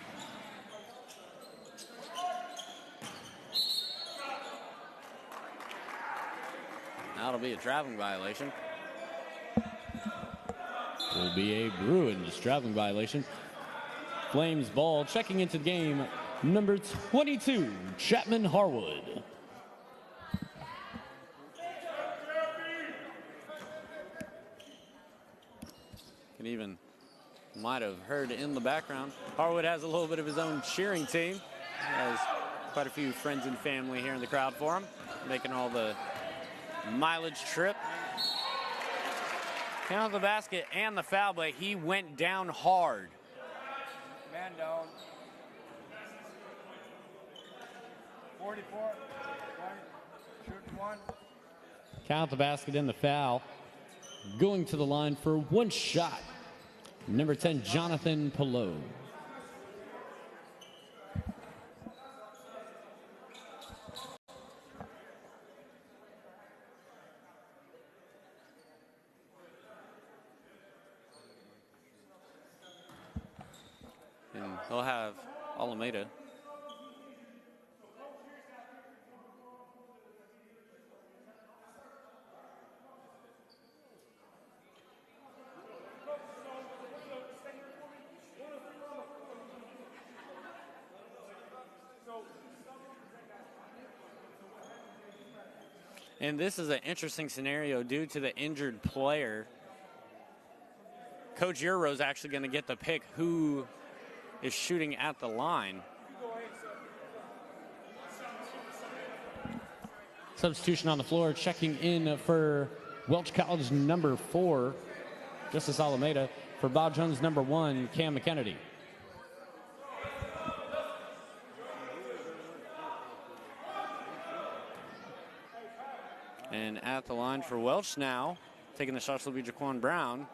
Speaker 2: That'll be a traveling violation.
Speaker 1: Will be a Bruins traveling violation. Flames ball. Checking into the game, number 22, Chapman Harwood.
Speaker 2: Can even might have heard in the background, Harwood has a little bit of his own cheering team. He has quite a few friends and family here in the crowd for him, making all the mileage trip. Count the basket and the foul, but he went down hard.
Speaker 3: Man down. 44. One. Shooting one.
Speaker 1: Count the basket and the foul. Going to the line for one shot, number 10, Jonathan Pelot.
Speaker 2: And he'll have Alameda. And this is an interesting scenario due to the injured player. Coach Euro is actually going to get the pick who is shooting at the line.
Speaker 1: Substitution on the floor. Checking in for Welch College, number 4, Justice Alameda. For Bob Jones, number 1, Cam McKennedy.
Speaker 2: And at the line for Welch now, taking the shots will be Jaquan Brown.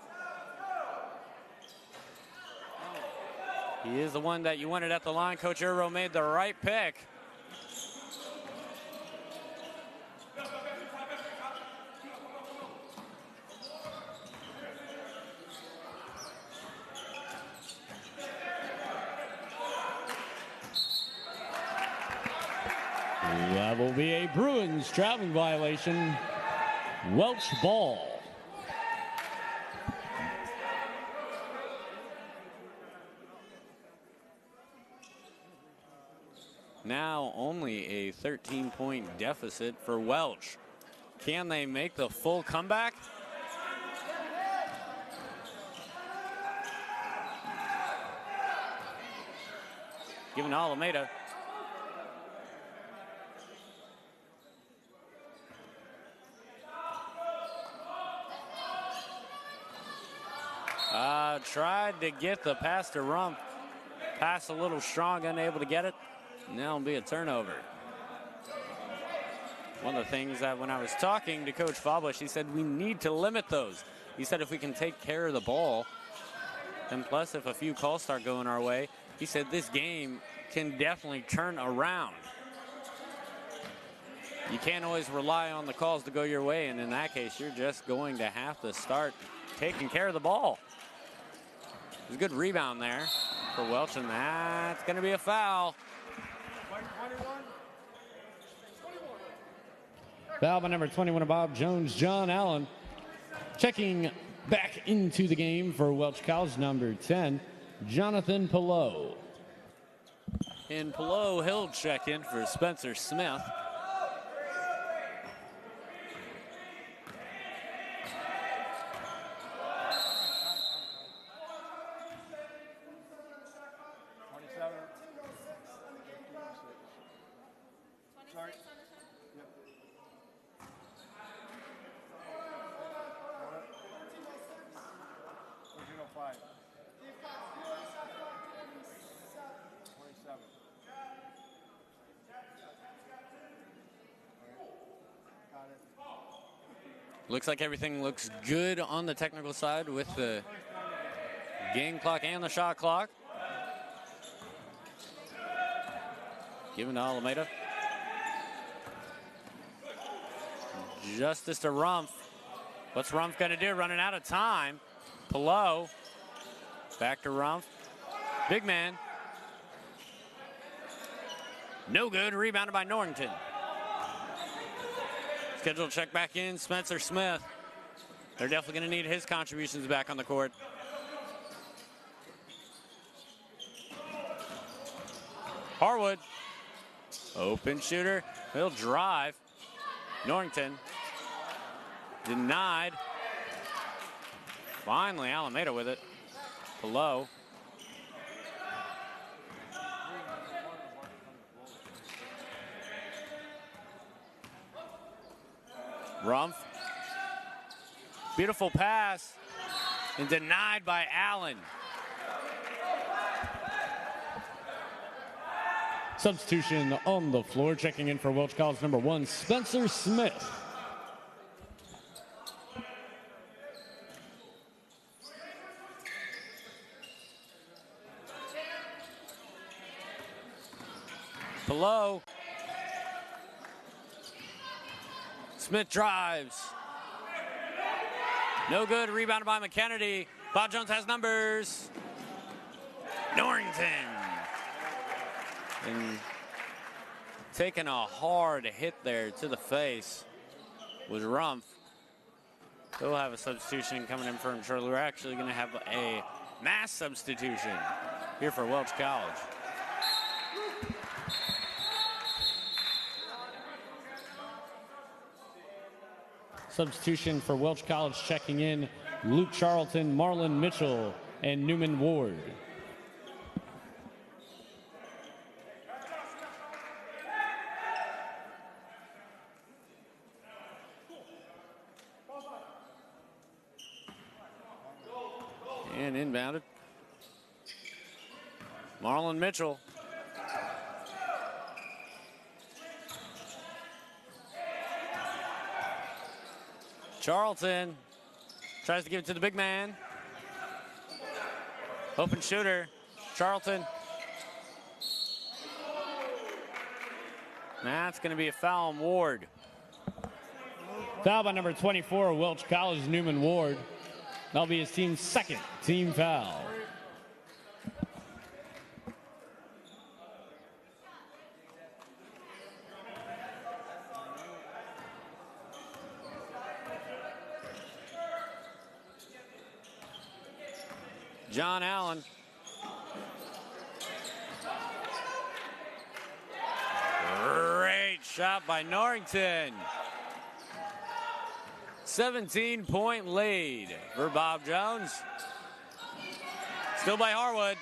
Speaker 2: He is the one that you wanted at the line. Coach Euro made the right pick.
Speaker 1: That will be a Bruins traveling violation. Welch ball.
Speaker 2: Now only a 13-point deficit for Welch. Can they make the full comeback? Given to Alameda. Tried to get the pass to Rumpf. Pass a little strong, unable to get it. Now it'll be a turnover. One of the things that when I was talking to Coach Fabbush, he said we need to limit those. He said if we can take care of the ball, and plus if a few calls start going our way, he said this game can definitely turn around. You can't always rely on the calls to go your way, and in that case, you're just going to have to start taking care of the ball. There's a good rebound there for Welch, and that's going to be a foul.
Speaker 1: Foul by number 21 of Bob Jones, John Allen. Checking back into the game for Welch College, number 10, Jonathan Pelot.
Speaker 2: And Pelot, he'll check in for Spencer Smith. Looks like everything looks good on the technical side with the game clock and the shot clock. Given to Alameda. Justice to Rumpf. What's Rumpf going to do? Running out of time. Pelot. Back to Rumpf. Big man. No good. Rebounded by Norrington. Scheduled check back in, Spencer Smith. They're definitely going to need his contributions back on the court. Harwood, open shooter, he'll drive. Norrington, denied. Finally, Alameda with it. Below. Rumpf. Beautiful pass. And denied by Allen.
Speaker 1: Substitution on the floor, checking in for Welch College number 1, Spencer Smith.
Speaker 2: Below. Smith drives. No good. Rebounded by McKennedy. Bob Jones has numbers. Norrington. And taking a hard hit there to the face was Rumpf. We'll have a substitution coming in for him shortly. We're actually going to have a mass substitution here for Welch College.
Speaker 1: Substitution for Welch College checking in, Luke Charlton, Marlon Mitchell, and Newman Ward.
Speaker 2: And inbounded. Marlon Mitchell. Charlton tries to give it to the big man. Open shooter, Charlton. That's going to be a foul on Ward.
Speaker 1: Foul by number 24, Welch College, Newman Ward. That'll be his team's second team foul.
Speaker 2: John Allen. Great shot by Norrington. 17-point lead for Bob Jones. Still by Harwood.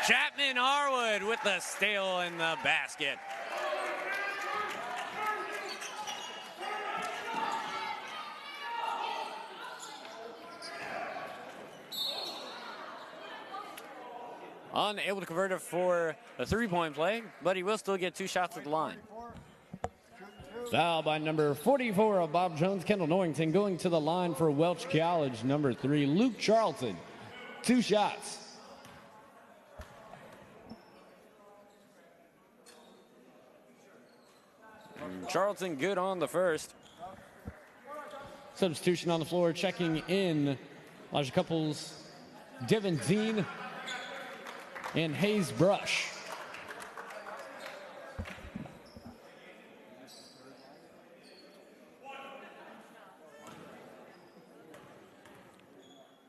Speaker 2: Chapman Harwood with the steal in the basket. Unable to convert it for a three-point play, but he will still get 2 shots at the line.
Speaker 1: Foul by number 44 of Bob Jones, Kendall Norrington, going to the line for Welch College, number 3, Luke Charlton. 2 shots.
Speaker 2: And Charlton good on the first.
Speaker 1: Substitution on the floor, checking in, Elijah Couples, Devin Dean, and Hayes Brush.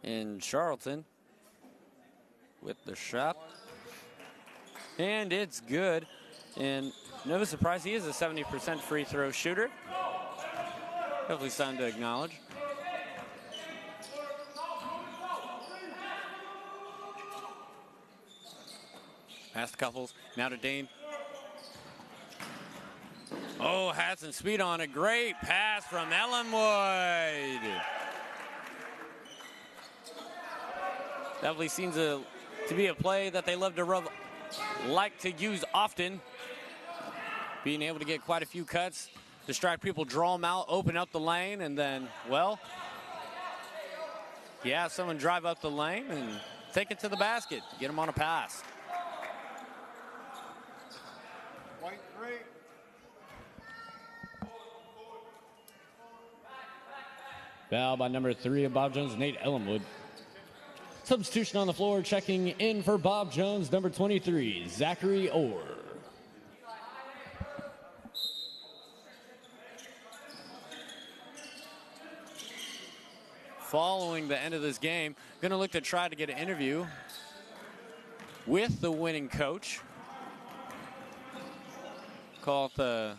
Speaker 2: And Charlton with the shot. And it's good. And no surprise, he is a 70% free throw shooter. Definitely something to acknowledge. Pass to Couples, now to Dane. Oh, had some speed on it. Great pass from Ellenwood. Definitely seems to be a play that they love to like to use often. Being able to get quite a few cuts, distract people, draw them out, open up the lane, and then, well, yeah, someone drive up the lane and take it to the basket, get them on a pass.
Speaker 3: White 3.
Speaker 1: Foul by number 3 of Bob Jones, Nate Ellenwood. Substitution on the floor, checking in for Bob Jones, number 23, Zachary Orr.
Speaker 2: Following the end of this game, going to look to try to get an interview with the winning coach. call it the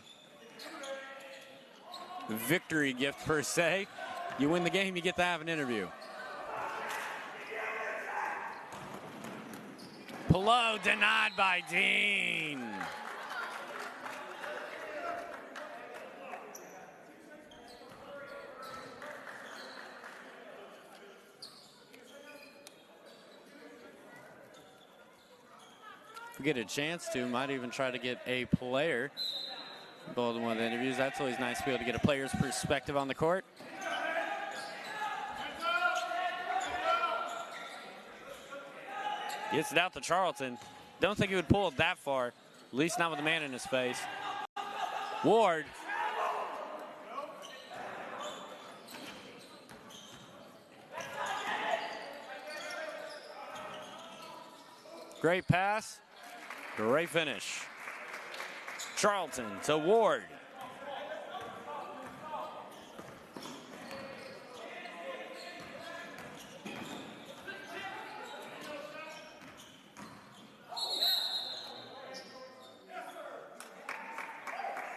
Speaker 2: victory gift per se. You win the game, you get to have an interview. Pillow denied by Dean. If we get a chance to, might even try to get a player involved in one of the interviews. That's always nice to be able to get a player's perspective on the court. Gets it out to Charlton. Don't think he would pull it that far, at least not with a man in his face. Ward. Great pass, great finish. Charlton to Ward.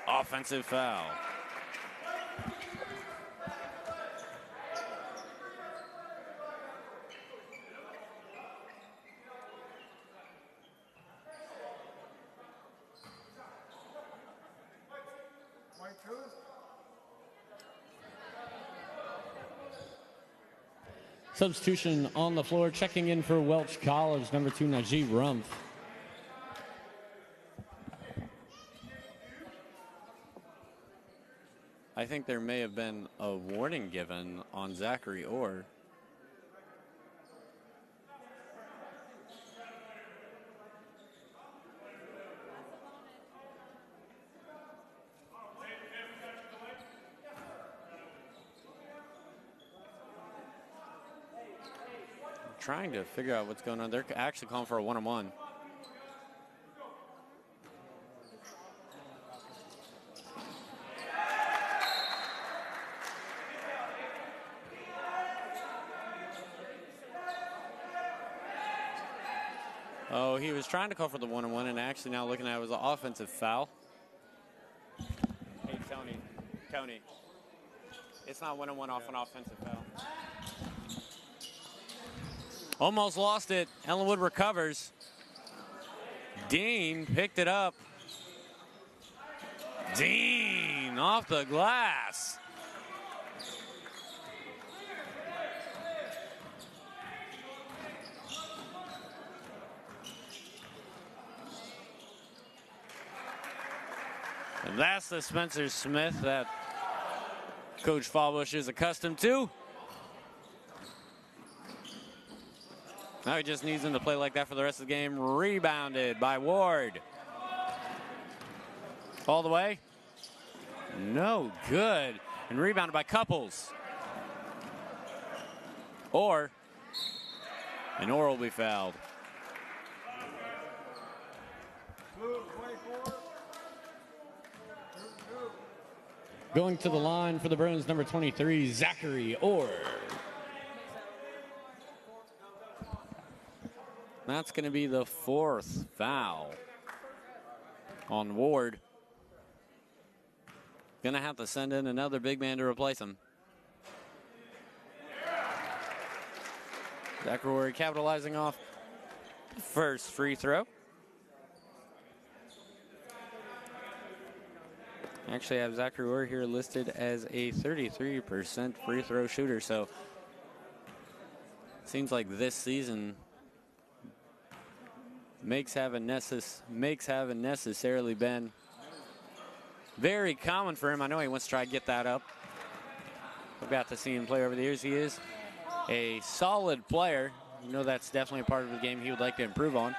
Speaker 2: Offensive foul.
Speaker 1: Substitution on the floor, checking in for Welch College, number 2, Najee Rumpf.
Speaker 2: I think there may have been a warning given on Zachary Orr. Trying to figure out what's going on. They're actually calling for a one-on-one. Oh, he was trying to call for the one-on-one, and actually now looking at it was an offensive foul. Hey, Tony, it's not one-on-one off an offensive foul. Almost lost it. Ellenwood recovers. Dean picked it up. Dean off the glass. And that's the Spencer Smith that Coach Fallbush is accustomed to. Now he just needs him to play like that for the rest of the game. Rebounded by Ward. All the way. No good. And rebounded by Couples. Orr. And Orr will be fouled.
Speaker 1: Going to the line for the Bruins, number 23, Zachary Orr.
Speaker 2: That's going to be the 4th foul on Ward. Going to have to send in another big man to replace him. Zachary Orr capitalizing off the first free throw. Actually, I have Zachary Orr here listed as a 33% free throw shooter, so it seems like this season makes haven't necessarily been very common for him. I know he wants to try to get that up. We've got to see him play over the years. He is a solid player. You know, that's definitely a part of the game he would like to improve on.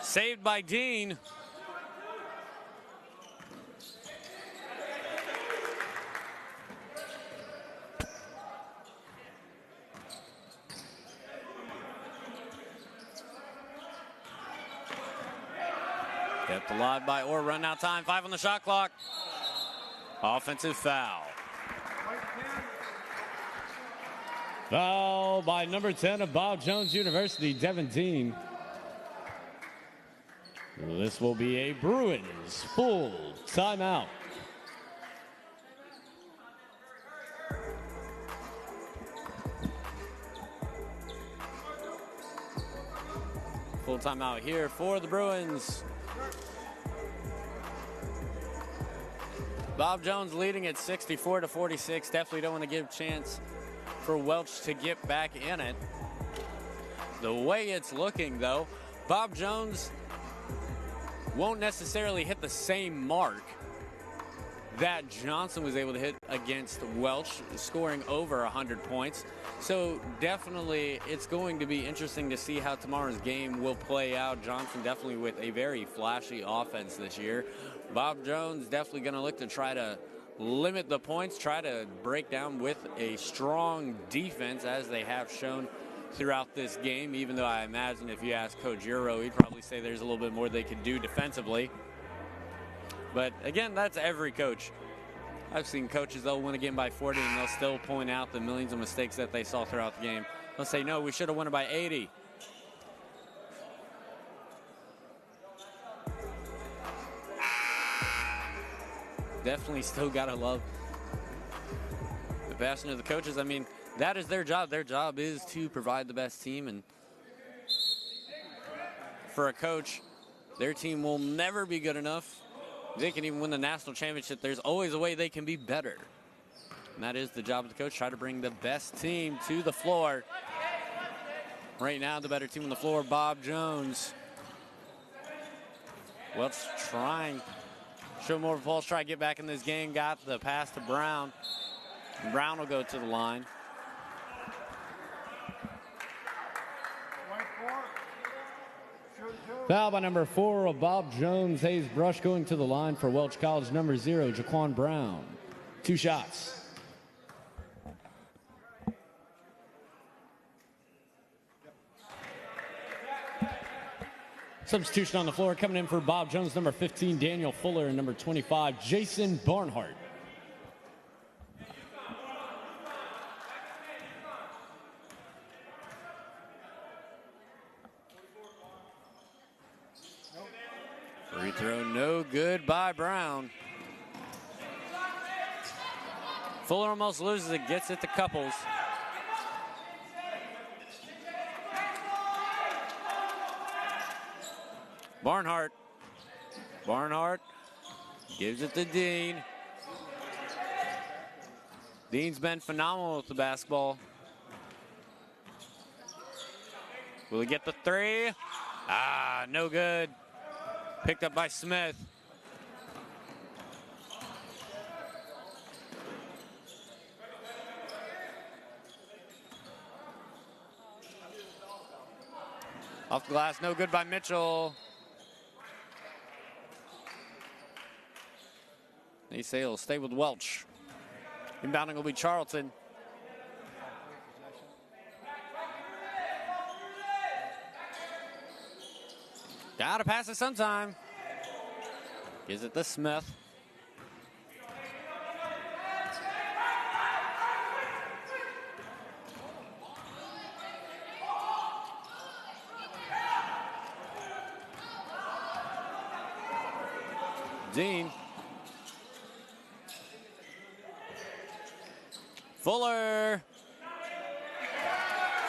Speaker 2: Saved by Dean. Kept alive by Orr. Run out time. 5 on the shot clock. Offensive foul.
Speaker 1: Foul by number 10 of Bob Jones University, Devin Dean. This will be a Bruins full timeout.
Speaker 2: Full timeout here for the Bruins. Bob Jones leading at 64-46. Definitely don't want to give a chance for Welch to get back in it. The way it's looking, though, Bob Jones won't necessarily hit the same mark that Johnson was able to hit against Welch, scoring over 100 points. So definitely it's going to be interesting to see how tomorrow's game will play out. Johnson definitely with a very flashy offense this year. Bob Jones definitely going to look to try to limit the points, try to break down with a strong defense as they have shown throughout this game, even though I imagine if you ask Coach Euro, he'd probably say there's a little bit more they could do defensively. But again, that's every coach. I've seen coaches, they'll win a game by 40 and they'll still point out the millions of mistakes that they saw throughout the game. They'll say, no, we should have won it by 80. Definitely still got to love the passion of the coaches. I mean, that is their job. Their job is to provide the best team. And for a coach, their team will never be good enough. They can even win the national championship. There's always a way they can be better. And that is the job of the coach, try to bring the best team to the floor. Right now, the better team on the floor, Bob Jones. Welch trying, show more pulse, try to get back in this game. Got the pass to Brown. Brown will go to the line.
Speaker 1: Foul by number 4 of Bob Jones. Hayes Brush going to the line for Welch College, number 0, Jaquan Brown. 2 shots. Substitution on the floor coming in for Bob Jones, number 15, Daniel Fuller, and number 25, Jason Barnhart.
Speaker 2: Free throw no good by Brown. Fuller almost loses it, gets it to Couples. Barnhart gives it to Dean. Dean's been phenomenal with the basketball. Will he get the 3? No good. Picked up by Smith. Off the glass, no good by Mitchell. They say he'll stay with Welch. Inbounding will be Charlton. Gotta pass it sometime. Gives it to Smith. Dean. Fuller.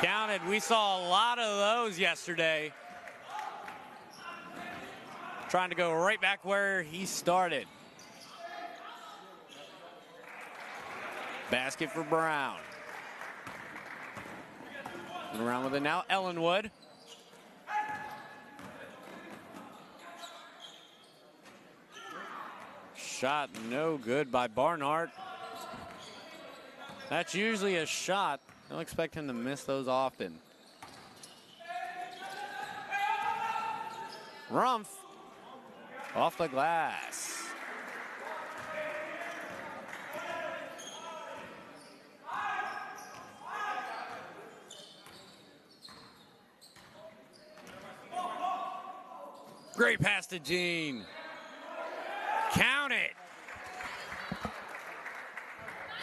Speaker 2: Counted. We saw a lot of those yesterday. Trying to go right back where he started. Basket for Brown. And around with it now, Ellenwood. Shot no good by Barnhart. That's usually a shot. Don't expect him to miss those often. Rumpf. Off the glass. Great pass to Dean. Count it.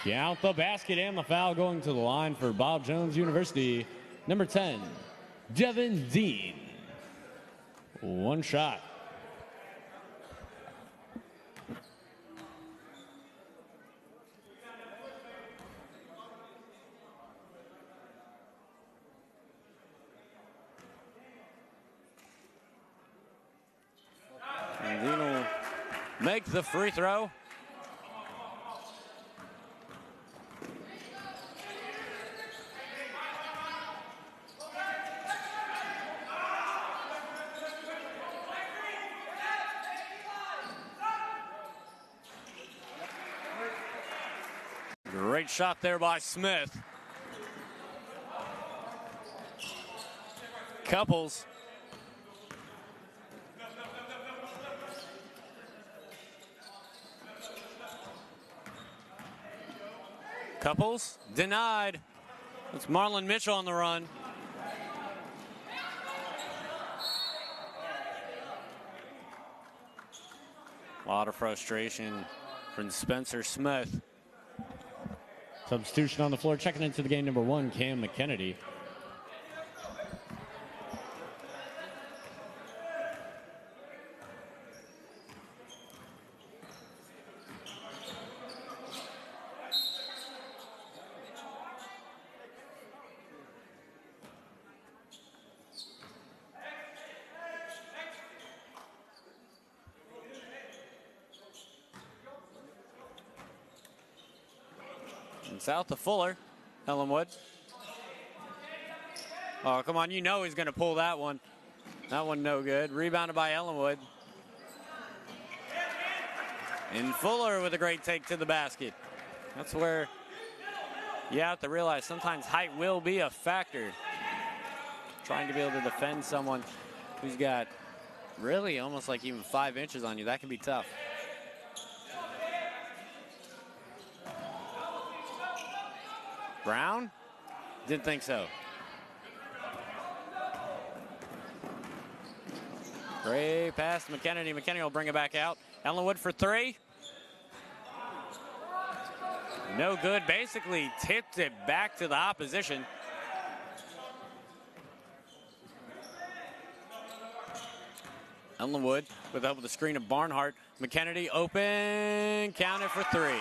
Speaker 1: Count the basket and the foul going to the line for Bob Jones University. Number 10, Devin Dean. One shot.
Speaker 2: And Dean will make the free throw. Great shot there by Smith. Couples. Couples denied. It's Marlon Mitchell on the run. A lot of frustration from Spencer Smith.
Speaker 1: Substitution on the floor, checking into the game, number 1, Cam McKennedy.
Speaker 2: It's out to Fuller. Ellenwood. Oh, come on. You know he's going to pull that one. That one no good. Rebounded by Ellenwood. And Fuller with a great take to the basket. That's where you have to realize sometimes height will be a factor. Trying to be able to defend someone who's got really almost like even 5 inches on you. That can be tough. Brown? Didn't think so. Great pass to McKennedy. McKennedy will bring it back out. Ellenwood for 3. No good. Basically tipped it back to the opposition. Ellenwood with help of the screen of Barnhart. McKennedy open. Counted for 3.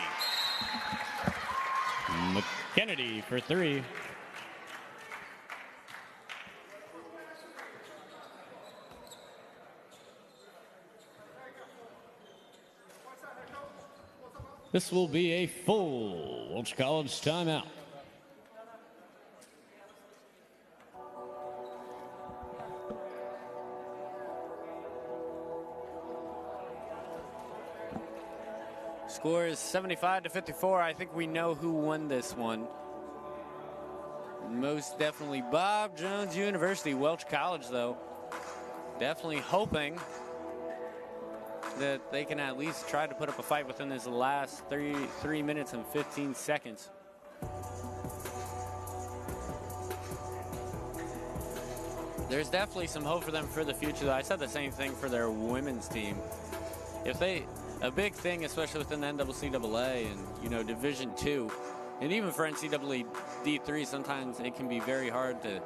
Speaker 1: McKennedy for 3. This will be a full Welch College timeout.
Speaker 2: Score is 75-54. I think we know who won this one. Most definitely Bob Jones University. Welch College, though, definitely hoping that they can at least try to put up a fight within this last 3 minutes and 15 seconds. There's definitely some hope for them for the future, though. I said the same thing for their women's team. A big thing, especially within the NCAA and, you know, Division II, and even for NCAA D3, sometimes it can be very hard to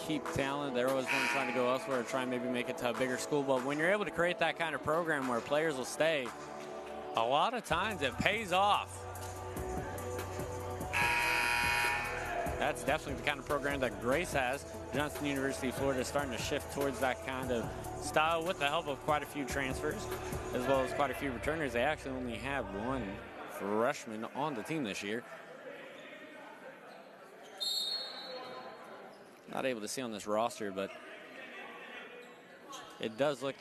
Speaker 2: keep talent. They're always trying to go elsewhere or try and maybe make it to a bigger school. But when you're able to create that kind of program where players will stay, a lot of times it pays off. That's definitely the kind of program that Grace has. Johnson University, Florida is starting to shift towards that kind of style with the help of quite a few transfers, as well as quite a few returners. They actually only have 1 freshman on the team this year. Not able to see on this roster, but it does look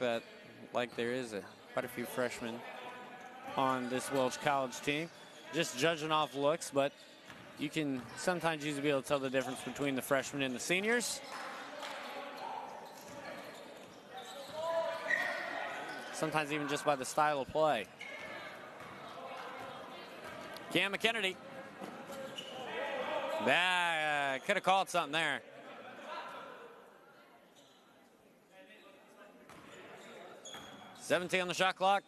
Speaker 2: like there is quite a few freshmen on this Welch College team. Just judging off looks, but you can sometimes usually be able to tell the difference between the freshmen and the seniors. Sometimes even just by the style of play. Cam McKennedy. Could have called something there. $17 on the shot clock.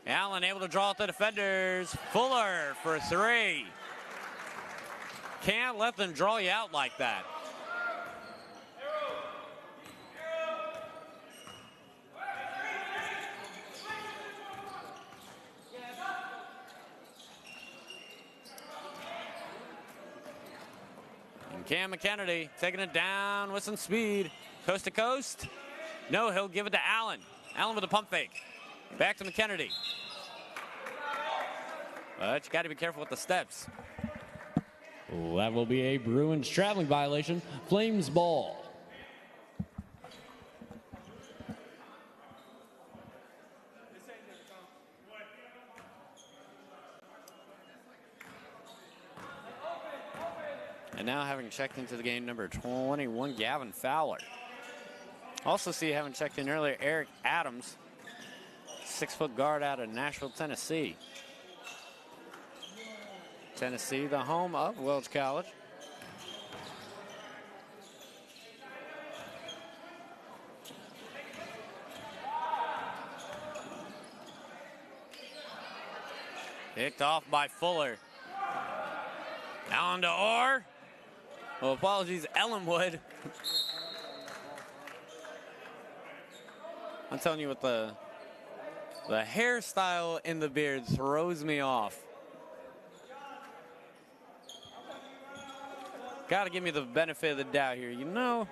Speaker 2: Allen able to draw out the defenders. Fuller for 3. Can't let them draw you out like that. And Cam McKennedy taking it down with some speed. Coast to coast. No, he'll give it to Allen. Allen with a pump fake. Back to McKennedy. But you got to be careful with the steps.
Speaker 1: That will be a Bruins traveling violation. Flames ball.
Speaker 2: And now having checked into the game, number 21, Gavin Fowler. Also see having checked in earlier, Eric Adams, 6-foot guard out of Nashville, Tennessee. Tennessee, the home of Welch College. Picked off by Fuller. Down to Orr. Well, apologies, Ellenwood. I'm telling you what, the hairstyle in the beard throws me off. Got to give me the benefit of the doubt here, you know?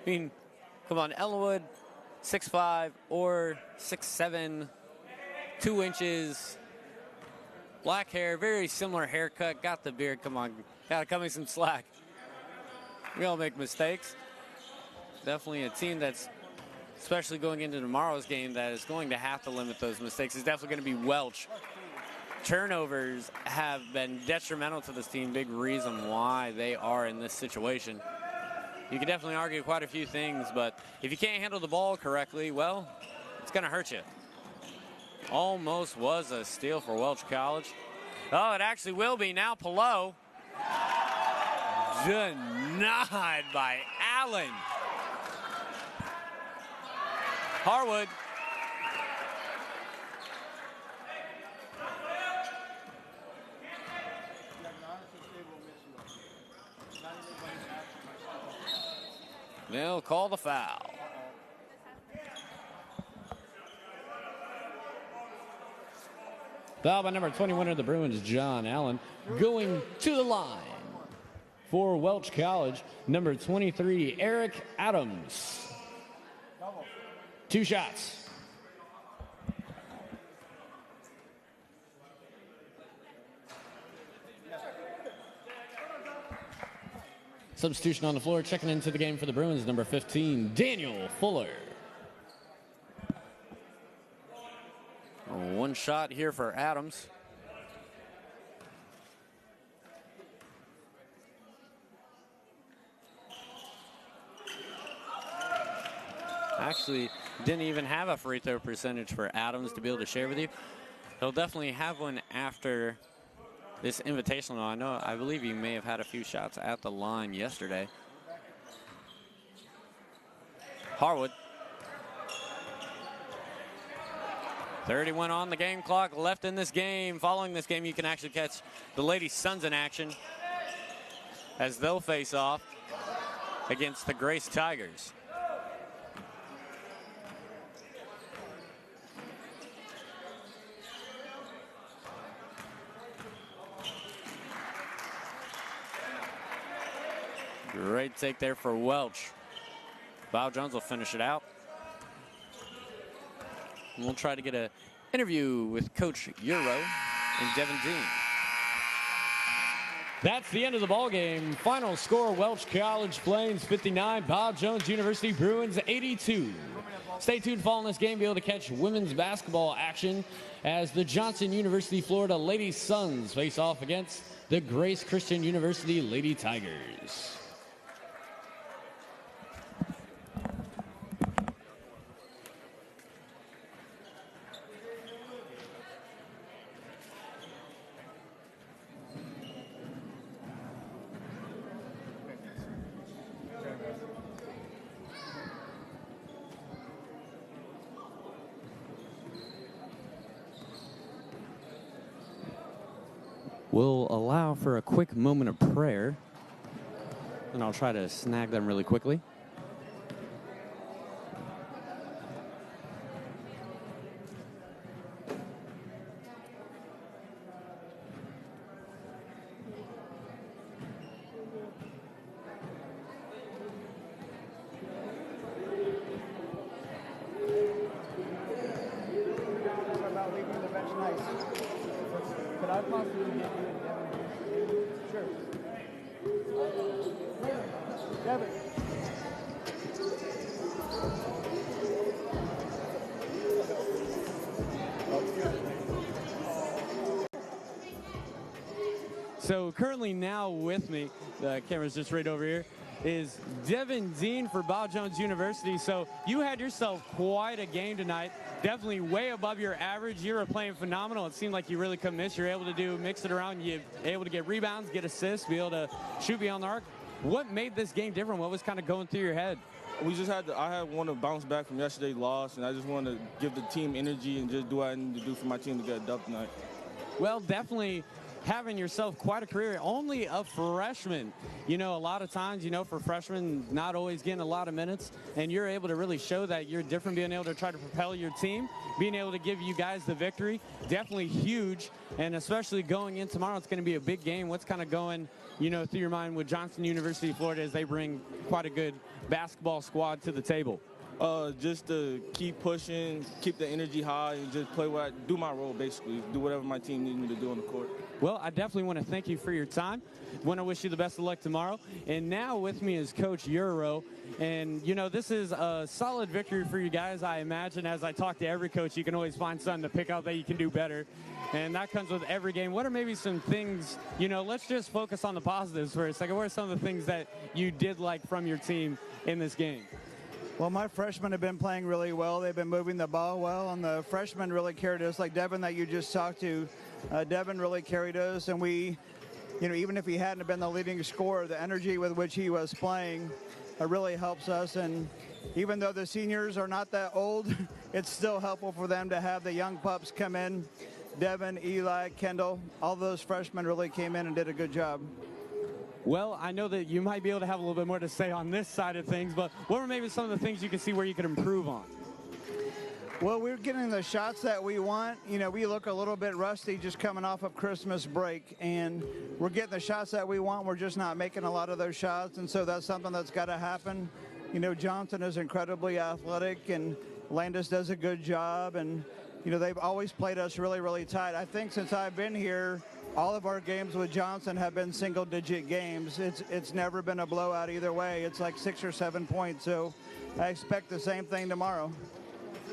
Speaker 2: I mean, come on, Ellenwood, 6'5", or 6'7", 2 inches. Black hair, very similar haircut. Got the beard, come on. Got to cut me some slack. We all make mistakes. Definitely a team that's, especially going into tomorrow's game, that is going to have to limit those mistakes. It's definitely going to be Welch. Turnovers have been detrimental to this team. Big reason why they are in this situation. You can definitely argue quite a few things, but if you can't handle the ball correctly, well, it's going to hurt you. Almost was a steal for Welch College. Oh, it actually will be now. Pillow. Denied by Allen. Harwood. They'll call the foul.
Speaker 1: Foul by number 21 of the Bruins, John Allen, going to the line. For Welch College, number 23, Eric Adams. 2 shots. Substitution on the floor, checking into the game for the Bruins, number 15, Daniel Fuller.
Speaker 2: 1 shot here for Adams. Actually, didn't even have a free throw percentage for Adams to be able to share with you. He'll definitely have one after this invitational. I believe he may have had a few shots at the line yesterday. Harwood. 31 on the game clock left in this game. Following this game, you can actually catch the Lady Suns in action as they'll face off against the Grace Tigers. Great take there for Welch. Bob Jones will finish it out. And we'll try to get an interview with Coach Euro and Devin Dean.
Speaker 1: That's the end of the ball game. Final score, Welch College Plains 59, Bob Jones University Bruins 82. Stay tuned following this game. Be able to catch women's basketball action as the Johnson University Florida Lady Suns face off against the Grace Christian University Lady Tigers.
Speaker 2: We'll allow for a quick moment of prayer, and I'll try to snag them really quickly.
Speaker 3: Could I possibly get you a Devin? Sure. Devin.
Speaker 1: So currently now with me, the camera's just right over here, is Devin Dean for Bob Jones University. So you had yourself quite a game tonight. Definitely way above your average. You were playing phenomenal. It seemed like you really couldn't miss. You're able to mix it around. You're able to get rebounds, get assists, be able to shoot beyond the arc. What made this game different? What was kind of going through your head?
Speaker 4: We just I had want to bounce back from yesterday's loss, and I just wanted to give the team energy and just do what I need to do for my team to get a dub tonight.
Speaker 1: Well, definitely having yourself quite a career, only a freshman. You know, a lot of times, you know, for freshmen, not always getting a lot of minutes, and you're able to really show that you're different, being able to try to propel your team, being able to give you guys the victory, definitely huge, and especially going in tomorrow, it's going to be a big game. What's kind of going, you know, through your mind with Johnson University, Florida, as they bring quite a good basketball squad to the table?
Speaker 4: Just to keep pushing, keep the energy high, and just do my role, basically. Do whatever my team needs me to do on the court.
Speaker 1: Well, I definitely want to thank you for your time. Want to wish you the best of luck tomorrow. And now with me is Coach Euro. And, you know, this is a solid victory for you guys. I imagine as I talk to every coach, you can always find something to pick out that you can do better. And that comes with every game. What are maybe some things, you know, let's just focus on the positives for a second. What are some of the things that you did like from your team in this game?
Speaker 3: Well, my freshmen have been playing really well. They've been moving the ball well, and the freshmen really carried us. Like Devin that you just talked to, Devin really carried us, and we, you know, even if he hadn't been the leading scorer, the energy with which he was playing really helps us. And even though the seniors are not that old, it's still helpful for them to have the young pups come in. Devin, Eli, Kendall, all those freshmen really came in and did a good job.
Speaker 1: Well, I know that you might be able to have a little bit more to say on this side of things, but what were maybe some of the things you can see where you could improve on?
Speaker 3: Well, we're getting the shots that we want. You know, we look a little bit rusty just coming off of Christmas break, and we're getting the shots that we want. We're just not making a lot of those shots, and so that's something that's got to happen. You know, Johnson is incredibly athletic, and Landis does a good job, and, you know, they've always played us really, really tight. I think since I've been here, all of our games with Johnson have been single-digit games. It's never been a blowout either way. It's like 6 or 7 points, so I expect the same thing tomorrow.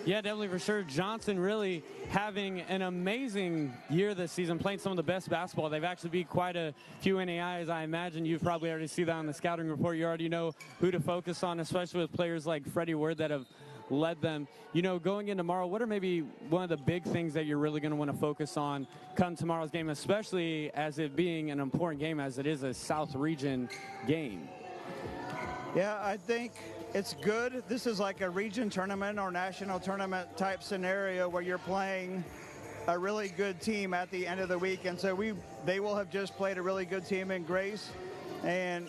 Speaker 1: Yeah, definitely for sure. Johnson really having an amazing year this season, playing some of the best basketball. They've actually beat quite a few NAIs. I imagine you've probably already seen that on the scouting report. You already know who to focus on, especially with players like Freddie Ward that have led them. You know, going in tomorrow, what are maybe one of the big things that you're really going to want to focus on come tomorrow's game, especially as it being an important game as it is a South Region game?
Speaker 3: Yeah, I think it's good. This is like a region tournament or national tournament type scenario where you're playing a really good team at the end of the week. And so they will have just played a really good team in Grace. And,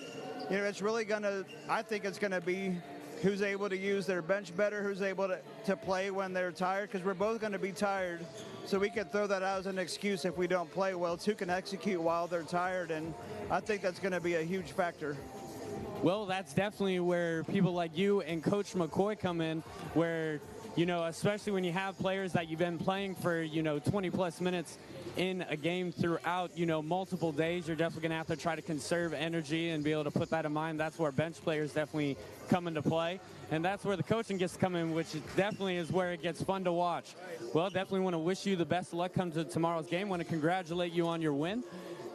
Speaker 3: you know, it's really going to, I think it's going to be who's able to use their bench better, who's able to play when they're tired, because we're both going to be tired. So we could throw that out as an excuse if we don't play well. It's who can execute while they're tired, and I think that's going to be a huge factor.
Speaker 1: Well, that's definitely where people like you and Coach McCoy come in, where, you know, especially when you have players that you've been playing for, you know, 20-plus minutes in a game throughout, you know, multiple days, you're definitely going to have to try to conserve energy and be able to put that in mind. That's where bench players definitely come into play. And that's where the coaching gets to come in, which definitely is where it gets fun to watch. Well, definitely want to wish you the best of luck come to tomorrow's game. Want to congratulate you on your win.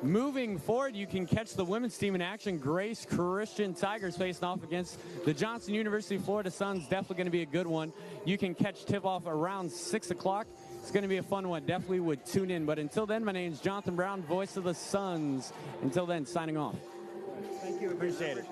Speaker 1: Moving forward, you can catch the women's team in action. Grace Christian Tigers facing off against the Johnson University Florida Suns. Definitely going to be a good one. You can catch tip-off around 6 o'clock. It's going to be a fun one. Definitely would tune in. But until then, my name is Jonathan Brown, voice of the Suns. Until then, signing off.
Speaker 3: Thank you.
Speaker 1: Appreciate it.